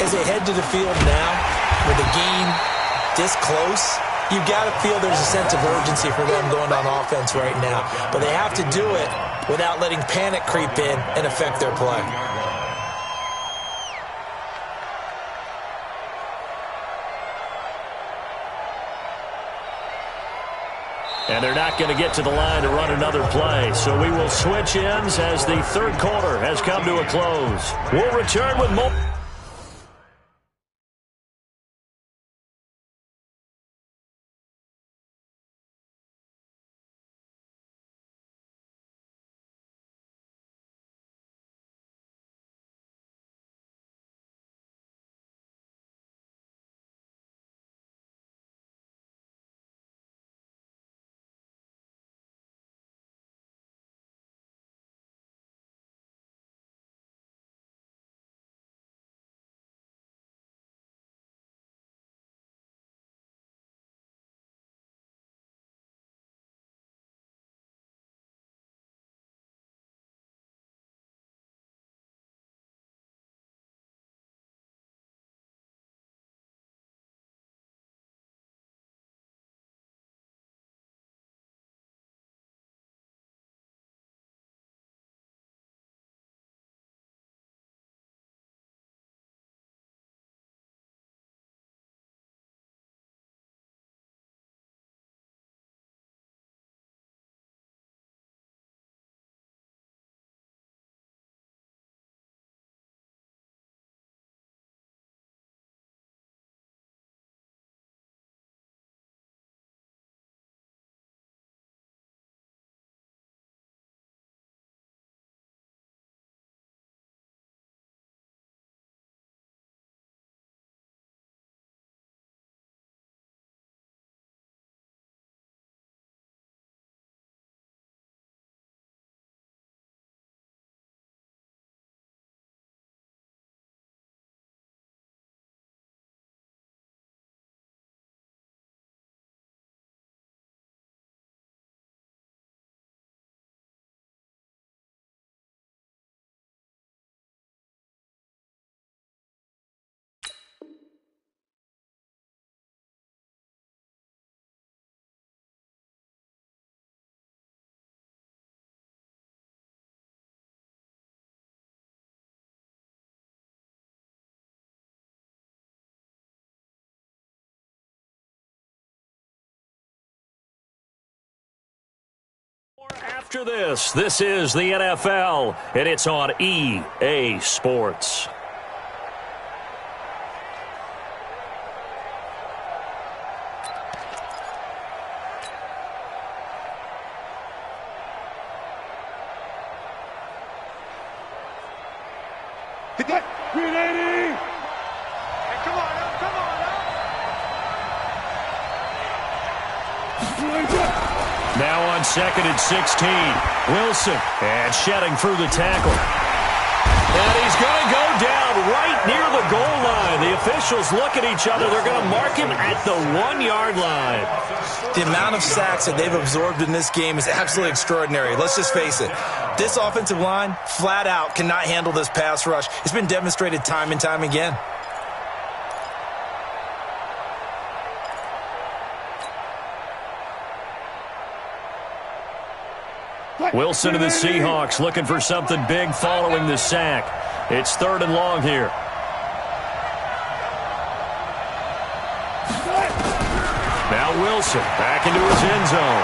As they head to the field now, with the game this close, you got to feel there's a sense of urgency for them going on offense right now. But they have to do it without letting panic creep in and affect their play. And they're not going to get to the line to run another play. So we will switch ends as the 3rd quarter has come to a close. We'll return with more. after this. This is the NFL, and it's on EA Sports. Hit that! 380! Hey, come on up, come on up! Now on 2nd and 16, Wilson, and shedding through the tackle. And he's going to go down right near the goal line. The officials look at each other. They're going to mark him at the 1-yard line. The amount of sacks that they've absorbed in this game is absolutely extraordinary. Let's just face it. This offensive line, flat out, cannot handle this pass rush. It's been demonstrated time and time again. Wilson of the Seahawks looking for something big following the sack. It's 3rd and long here. Now Wilson back into his end zone.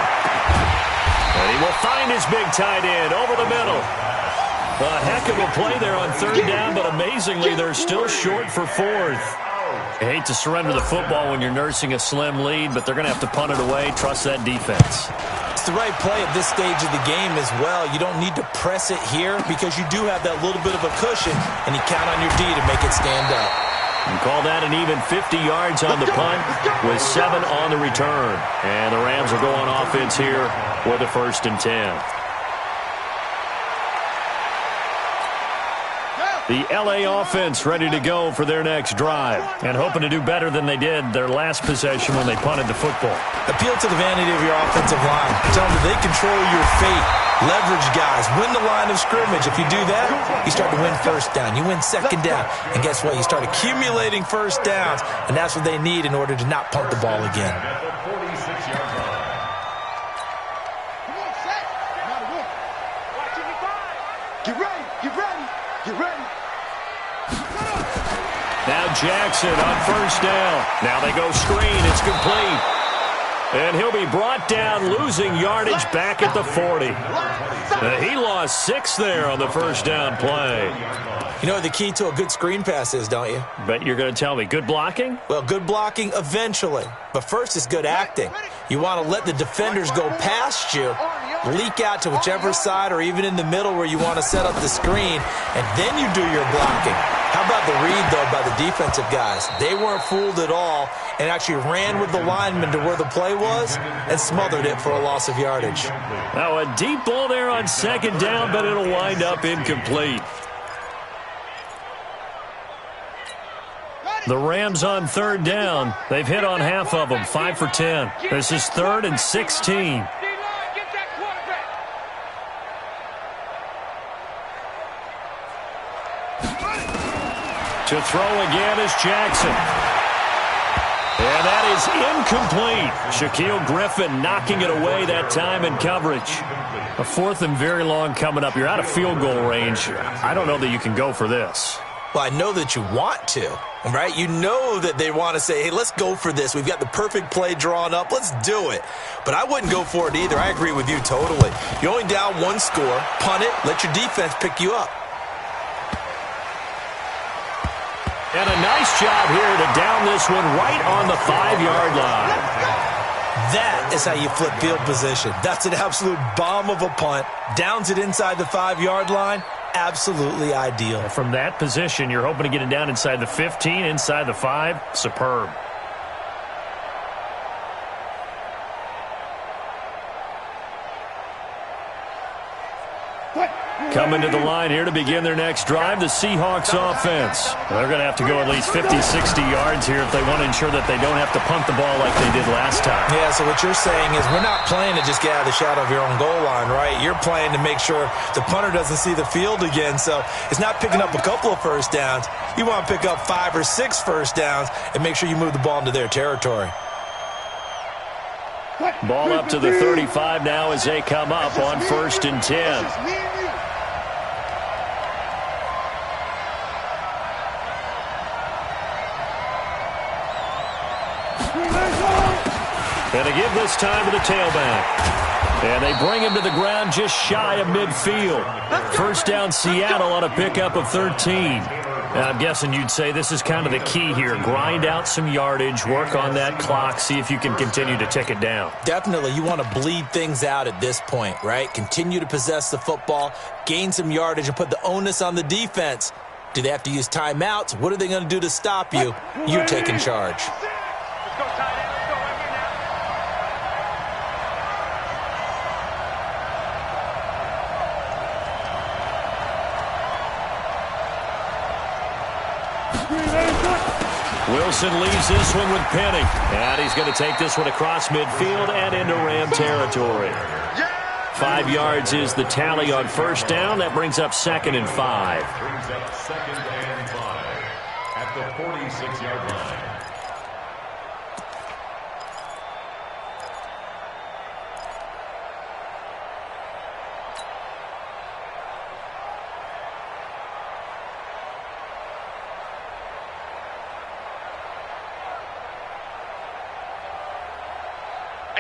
And he will find his big tight end over the middle. A heck of a play there on 3rd down, but amazingly, they're still short for 4th. I hate to surrender the football when you're nursing a slim lead, but they're going to have to punt it away. Trust that defense. It's the right play at this stage of the game as well. You don't need to press it here because you do have that little bit of a cushion, and you count on your D to make it stand up. You call that an even 50 yards on the punt with 7 on the return. And the Rams are going offense here with a 1st and 10. The LA offense ready to go for their next drive and hoping to do better than they did their last possession when they punted the football. Appeal to the vanity of your offensive line. Tell them that they control your fate. Leverage guys. Win the line of scrimmage. If you do that, you start to win 1st down. You win 2nd down. And guess what? You start accumulating 1st downs, and that's what they need in order to not punt the ball again. Get ready, get ready, get ready. Now Jackson on 1st down. Now they go screen. It's complete. And he'll be brought down, losing yardage back at the 40. He lost 6 there on the 1st down play. You know what the key to a good screen pass is, don't you? Bet you're going to tell me. Good blocking? Well, good blocking eventually. But first is good acting. You want to let the defenders go past you, leak out to whichever side or even in the middle where you want to set up the screen, and then you do your blocking. How about the read, though, by the defensive guys? They weren't fooled at all and actually ran with the lineman to where the play was and smothered it for a loss of yardage. Now a deep ball there on 2nd down, but it'll wind up incomplete. The Rams on 3rd down. They've hit on half of them, 5 for 10. This is 3rd and 16. To throw again is Jackson. And that is incomplete. Shaquille Griffin knocking it away that time in coverage. A 4th and very long coming up. You're out of field goal range. I don't know that you can go for this. Well, I know that you want to, right? You know that they want to say, hey, let's go for this. We've got the perfect play drawn up. Let's do it. But I wouldn't go for it either. I agree with you totally. You're only down 1 score. Punt it. Let your defense pick you up. And a nice job here to down this one right on the 5-yard line. That is how you flip field position. That's an absolute bomb of a punt. Downs it inside the 5-yard line. Absolutely ideal. From that position, you're hoping to get it down inside the 15, inside the 5. Superb. Coming to the line here to begin their next drive, the Seahawks offense. They're going to have to go at least 50, 60 yards here if they want to ensure that they don't have to punt the ball like they did last time. Yeah, so what you're saying is we're not playing to just get out of the shadow of your own goal line, right? You're playing to make sure the punter doesn't see the field again. So it's not picking up a couple of 1st downs. You want to pick up 5 or 6 1st downs and make sure you move the ball into their territory. Ball up to the 35 now as they come up on 1st and 10. And to give this time to the tailback. And they bring him to the ground just shy of midfield. First down, Seattle on a pickup of 13. And I'm guessing you'd say this is kind of the key here. Grind out some yardage, work on that clock, see if you can continue to tick it down. Definitely. You want to bleed things out at this point, right? Continue to possess the football, gain some yardage, and put the onus on the defense. Do they have to use timeouts? What are they going to do to stop you? You're taking charge. Let's go, tight end. Let's go right here now. Wilson leaves this one with Penny. And he's going to take this one across midfield and into Ram territory. 5 yards is the tally on first down. That brings up 2nd and 5. Brings up 2nd and 5 at the 46-yard line.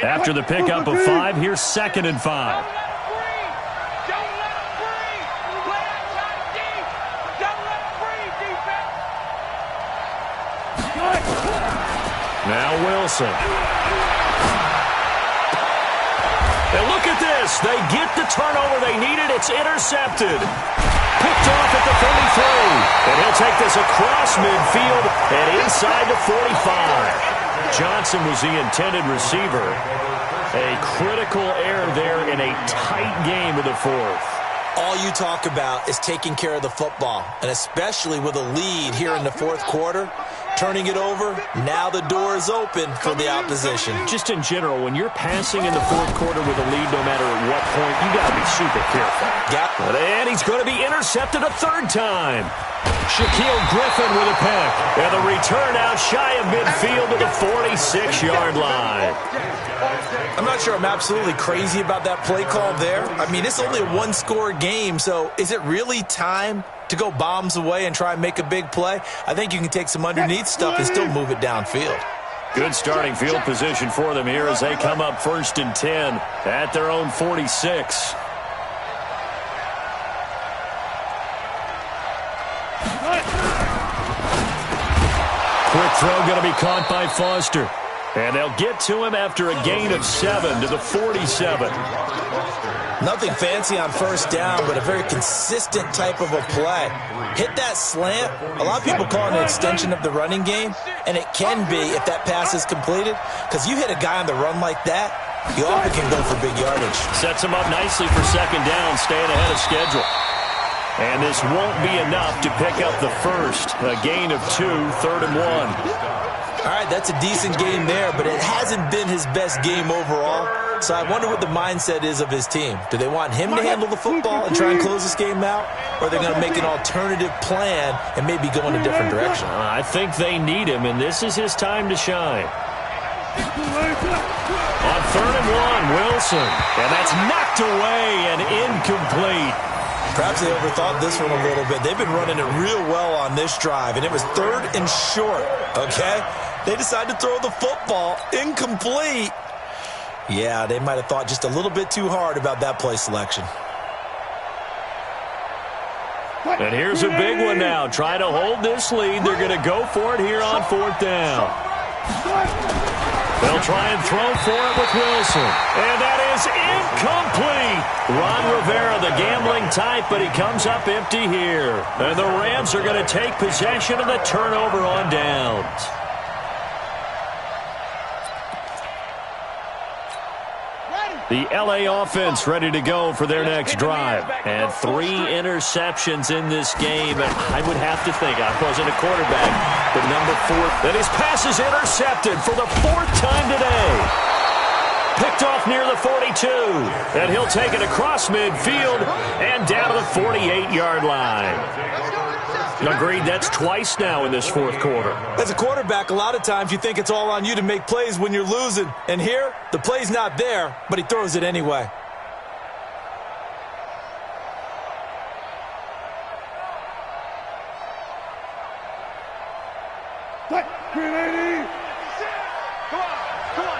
After the pickup of 5, here's 2nd and 5. Don't let him breathe. Don't let him breathe. Play outside deep. Don't let him breathe, defense. Now Wilson. And look at this. They get the turnover they needed. It's intercepted. Picked off at the 33. And he'll take this across midfield and inside the 45. Johnson was the intended receiver. A critical error there in a tight game of the 4th. All you talk about is taking care of the football, and especially with a lead here in the 4th quarter, turning it over, now the door is open for the opposition. Just in general, when you're passing in the 4th quarter with a lead, no matter at what point, you got to be super careful. And he's going to be intercepted a 3rd time. Shaquille Griffin with a pick. And the return out shy of midfield to the 46-yard line. I'm not sure I'm absolutely crazy about that play call there. I mean, it's only a 1-score game, so is it really time to go bombs away and try and make a big play? I think you can take some underneath stuff and still move it downfield. Good starting field position for them here as they come up 1st and 10 at their own 46. Quick throw going to be caught by Foster. And they'll get to him after a gain of 7 to the 47. Nothing fancy on first down, but a very consistent type of a play. Hit that slant. A lot of people call it an extension of the running game, and it can be if that pass is completed, because you hit a guy on the run like that, you often can go for big yardage. Sets him up nicely for 2nd down, staying ahead of schedule. And this won't be enough to pick up the first. A gain of 2, 3rd and 1. All right, that's a decent game there, but it hasn't been his best game overall. So I wonder what the mindset is of his team. Do they want him to handle the football and try and close this game out? Or are they going to make an alternative plan and maybe go in a different direction? I think they need him, and this is his time to shine. On 3rd and 1, Wilson. And that's knocked away and incomplete. Perhaps they overthought this one a little bit. They've been running it real well on this drive, and it was 3rd and short, okay? They decided to throw the football incomplete. Yeah, they might have thought just a little bit too hard about that play selection. And here's a big one now. Trying to hold this lead. They're going to go for it here on 4th down. They'll try and throw for it with Wilson. And that is incomplete. Ron Rivera, the gambling type, but he comes up empty here. And the Rams are going to take possession of the turnover on downs. The L.A. offense ready to go for their next drive. And 3 interceptions in this game. And I would have to think, I wasn't a quarterback, but number 4, that his pass is intercepted for the 4th time today. Picked off near the 42. And he'll take it across midfield and down to the 48-yard line. Agreed, that's twice now in this 4th quarter. As a quarterback, a lot of times you think it's all on you to make plays when you're losing. And here, the play's not there, but he throws it anyway. Come on.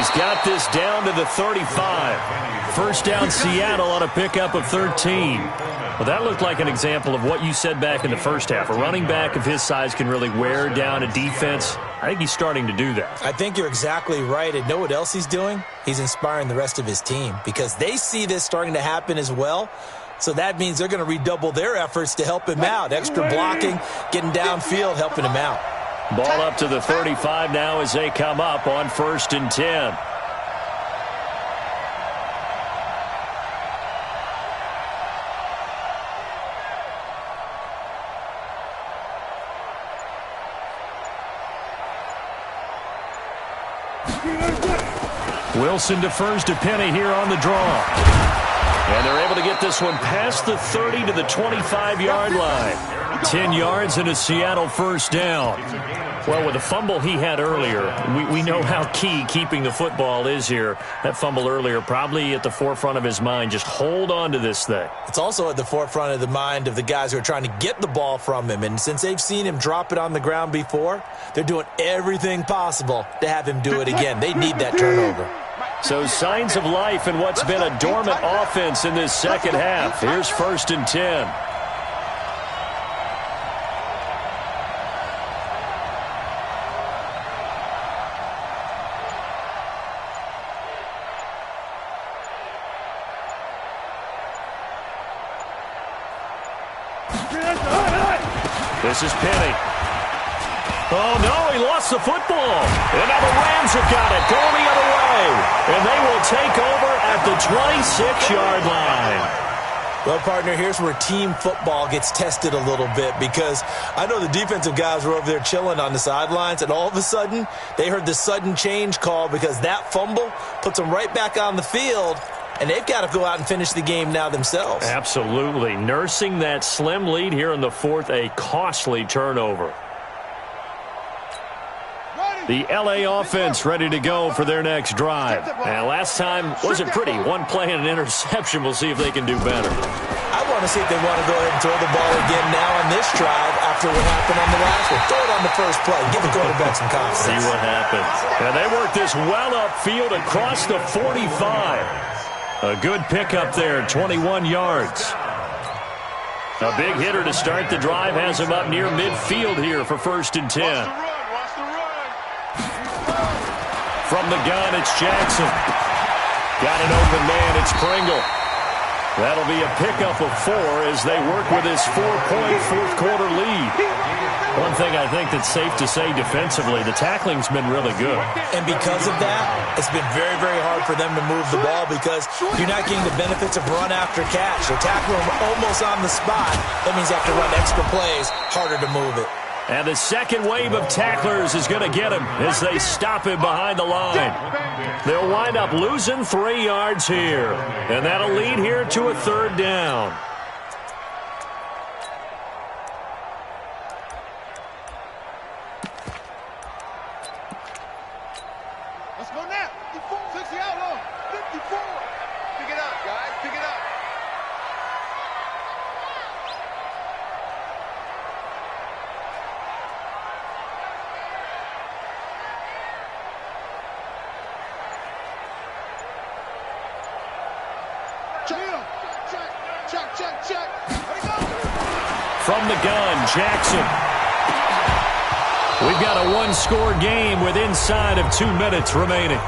He's got this down to the 35. First down Seattle on a pickup of 13. Well, that looked like an example of what you said back in the first half. A running back of his size can really wear down a defense. I think he's starting to do that. I think you're exactly right. And know what else he's doing? He's inspiring the rest of his team because they see this starting to happen as well. So that means they're going to redouble their efforts to help him out. Extra blocking, getting downfield, helping him out. Ball up to the 35 now as they come up on 1st and 10. Wilson defers to Penny here on the draw. And they're able to get this one past the 30 to the 25-yard line. 10 yards and a Seattle first down. Well, with the fumble he had earlier, we know how key keeping the football is here. That fumble earlier probably at the forefront of his mind. Just hold on to this thing. It's also at the forefront of the mind of the guys who are trying to get the ball from him. And since they've seen him drop it on the ground before, they're doing everything possible to have him do it again. They need that turnover. So signs of life in what's been a dormant offense in this second half. Here's 1st and 10. This is Penny. Oh, no, he lost the football. And now the Rams have got it, going the other way. And they will take over at the 26-yard line. Well, partner, here's where team football gets tested a little bit because I know the defensive guys were over there chilling on the sidelines, and all of a sudden they heard the sudden change call because that fumble puts them right back on the field, and they've got to go out and finish the game now themselves. Absolutely. Nursing that slim lead here in the fourth, a costly turnover. The L.A. offense ready to go for their next drive. And last time wasn't pretty. One play and an interception. We'll see if they can do better. I want to see if they want to go ahead and throw the ball again now on this drive after what happened on the last one. Throw it on the first play. Give the quarterback some confidence. See what happens. And they work this well upfield across the 45. A good pickup there, 21 yards. A big hitter to start the drive has him up near midfield here for 1st and 10. From the gun, it's Jackson. Got an open man, it's Pringle. That'll be a pickup of 4 as they work with his 4-point fourth-quarter lead. One thing I think that's safe to say defensively, the tackling's been really good. And because of that, it's been very, very hard for them to move the ball because you're not getting the benefits of run after catch. They're tackling them almost on the spot. That means they have to run extra plays, harder to move it. And the second wave of tacklers is going to get him as they stop him behind the line. They'll wind up losing 3 yards here. And that'll lead here to a 3rd down. Let's go now. 60 out long. 54. Pick it up, guys. Pick it up. Check. From the gun, Jackson. We've got a one-score game with inside of 2 minutes remaining.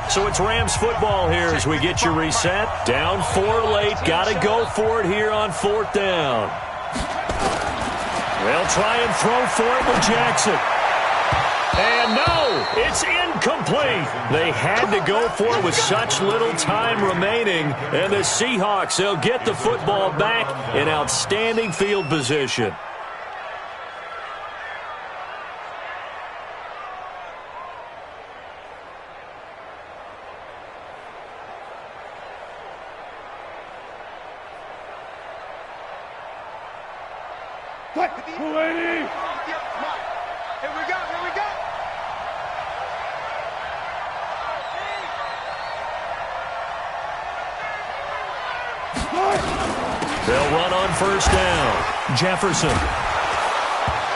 So it's Rams football here as we get you reset. Down 4 late. Got to go for it here on 4th down. They'll try and throw for it with Jackson. And no, it's incomplete. They had to go for it with such little time remaining. And the Seahawks, they'll get the football back in outstanding field position. Here we go. They'll run on first down. Jefferson.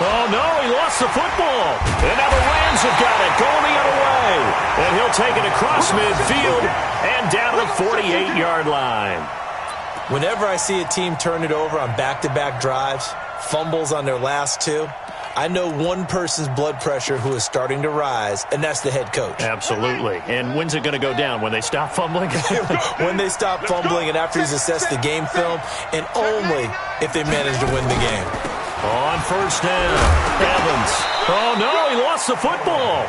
Oh, no, he lost the football. And now the Rams have got it, going the other way. And he'll take it across midfield and down to the 48-yard line. Whenever I see a team turn it over on back-to-back drives, fumbles on their last two, I know one person's blood pressure who is starting to rise, and that's the head coach. Absolutely. And when's it going to go down? When they stop fumbling? When they stop fumbling and after he's assessed the game film, and only if they manage to win the game. On first down, Evans. Oh, no, he lost the football.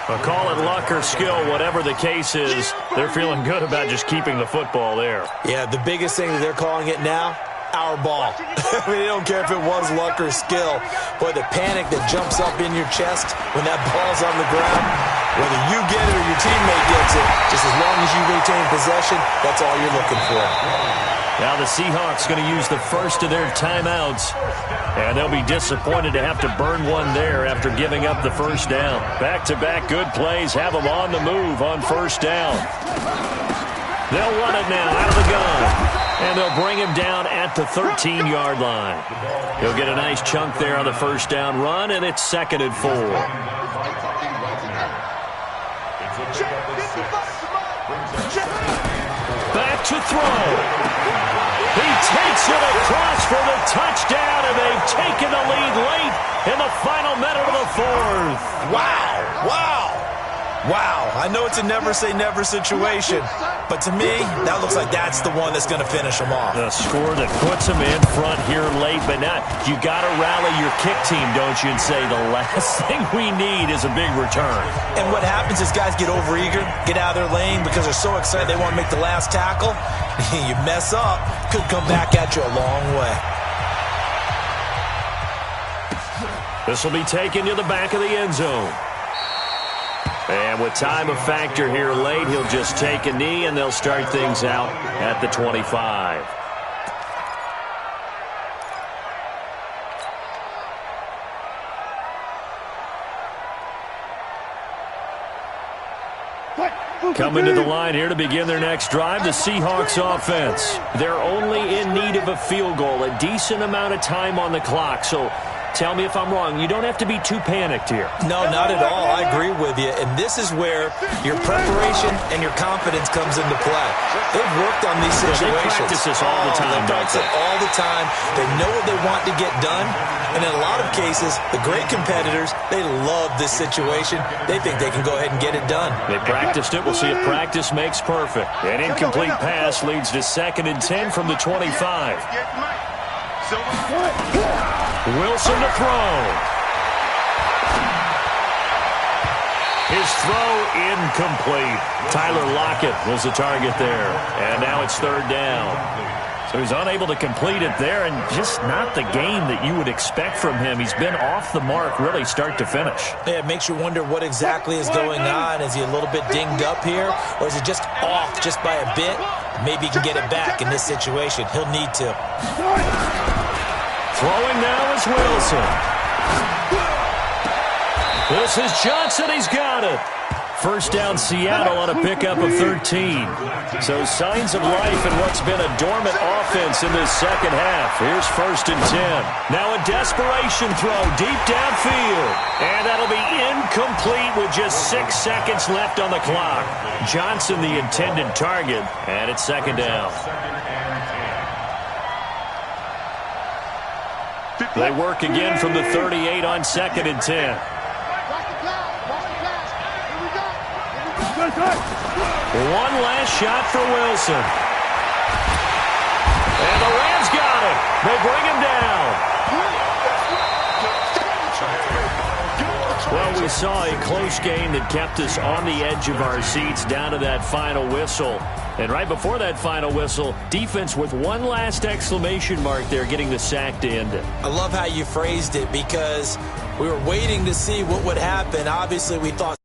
Well, call it luck or skill, whatever the case is. They're feeling good about just keeping the football there. Yeah, the biggest thing that they're calling it now, our ball. I mean, they don't care if it was luck or skill. Boy, the panic that jumps up in your chest when that ball's on the ground, whether you get it or your teammate gets it, just as long as you retain possession, that's all you're looking for. Now the Seahawks going to use the first of their timeouts, and they'll be disappointed to have to burn one there after giving up the first down. Back-to-back good plays have them on the move on first down. They'll run it now out of the gun, and they'll bring him down at the 13-yard line. He'll get a nice chunk there on the first down run, and it's 2nd and 4. Back to throw. He takes it across for the touchdown, and they've taken the lead late in the final minute of the fourth. Wow, wow, wow. I know it's a never-say-never situation, but to me, that looks like that's the one that's going to finish them off. The score that puts them in front here late, but not. You got to rally your kick team, don't you, and say the last thing we need is a big return. And what happens is guys get overeager, get out of their lane because they're so excited they want to make the last tackle. You mess up, could come back at you a long way. This will be taken to the back of the end zone. And with time a factor here late, he'll just take a knee, and they'll start things out at the 25. Coming to the line here to begin their next drive, the Seahawks offense. They're only in need of a field goal, a decent amount of time on the clock. So tell me if I'm wrong. You don't have to be too panicked here. No, not at all. I agree with you. And this is where your preparation and your confidence comes into play. They've worked on these situations. They practice this all the time. They practice it all the time. They know what they want to get done. And in a lot of cases, the great competitors, they love this situation. They think they can go ahead and get it done. They practiced it. We'll see if practice makes perfect. An incomplete pass leads to 2nd and 10 from the 25. Wilson to throw. His throw incomplete. Tyler Lockett was the target there. And now it's 3rd down. So he's unable to complete it there, and just not the game that you would expect from him. He's been off the mark really start to finish. Yeah, it makes you wonder what exactly is going on. Is he a little bit dinged up here, or is he just off just by a bit? Maybe he can get it back in this situation. He'll need to. Throwing now is Wilson. This is Johnson. He's got it. First down Seattle on a pickup of 13. So signs of life in what's been a dormant offense in this second half. Here's 1st and 10. Now a desperation throw deep downfield. And that'll be incomplete with just 6 seconds left on the clock. Johnson the intended target, and it's 2nd down. They work again from the 38 on 2nd and 10. One last shot for Wilson. And the Rams got it. They bring him down. Well, we saw a close game that kept us on the edge of our seats down to that final whistle. And right before that final whistle, defense with one last exclamation mark there, getting the sack to end it. I love how you phrased it because we were waiting to see what would happen. Obviously, we thought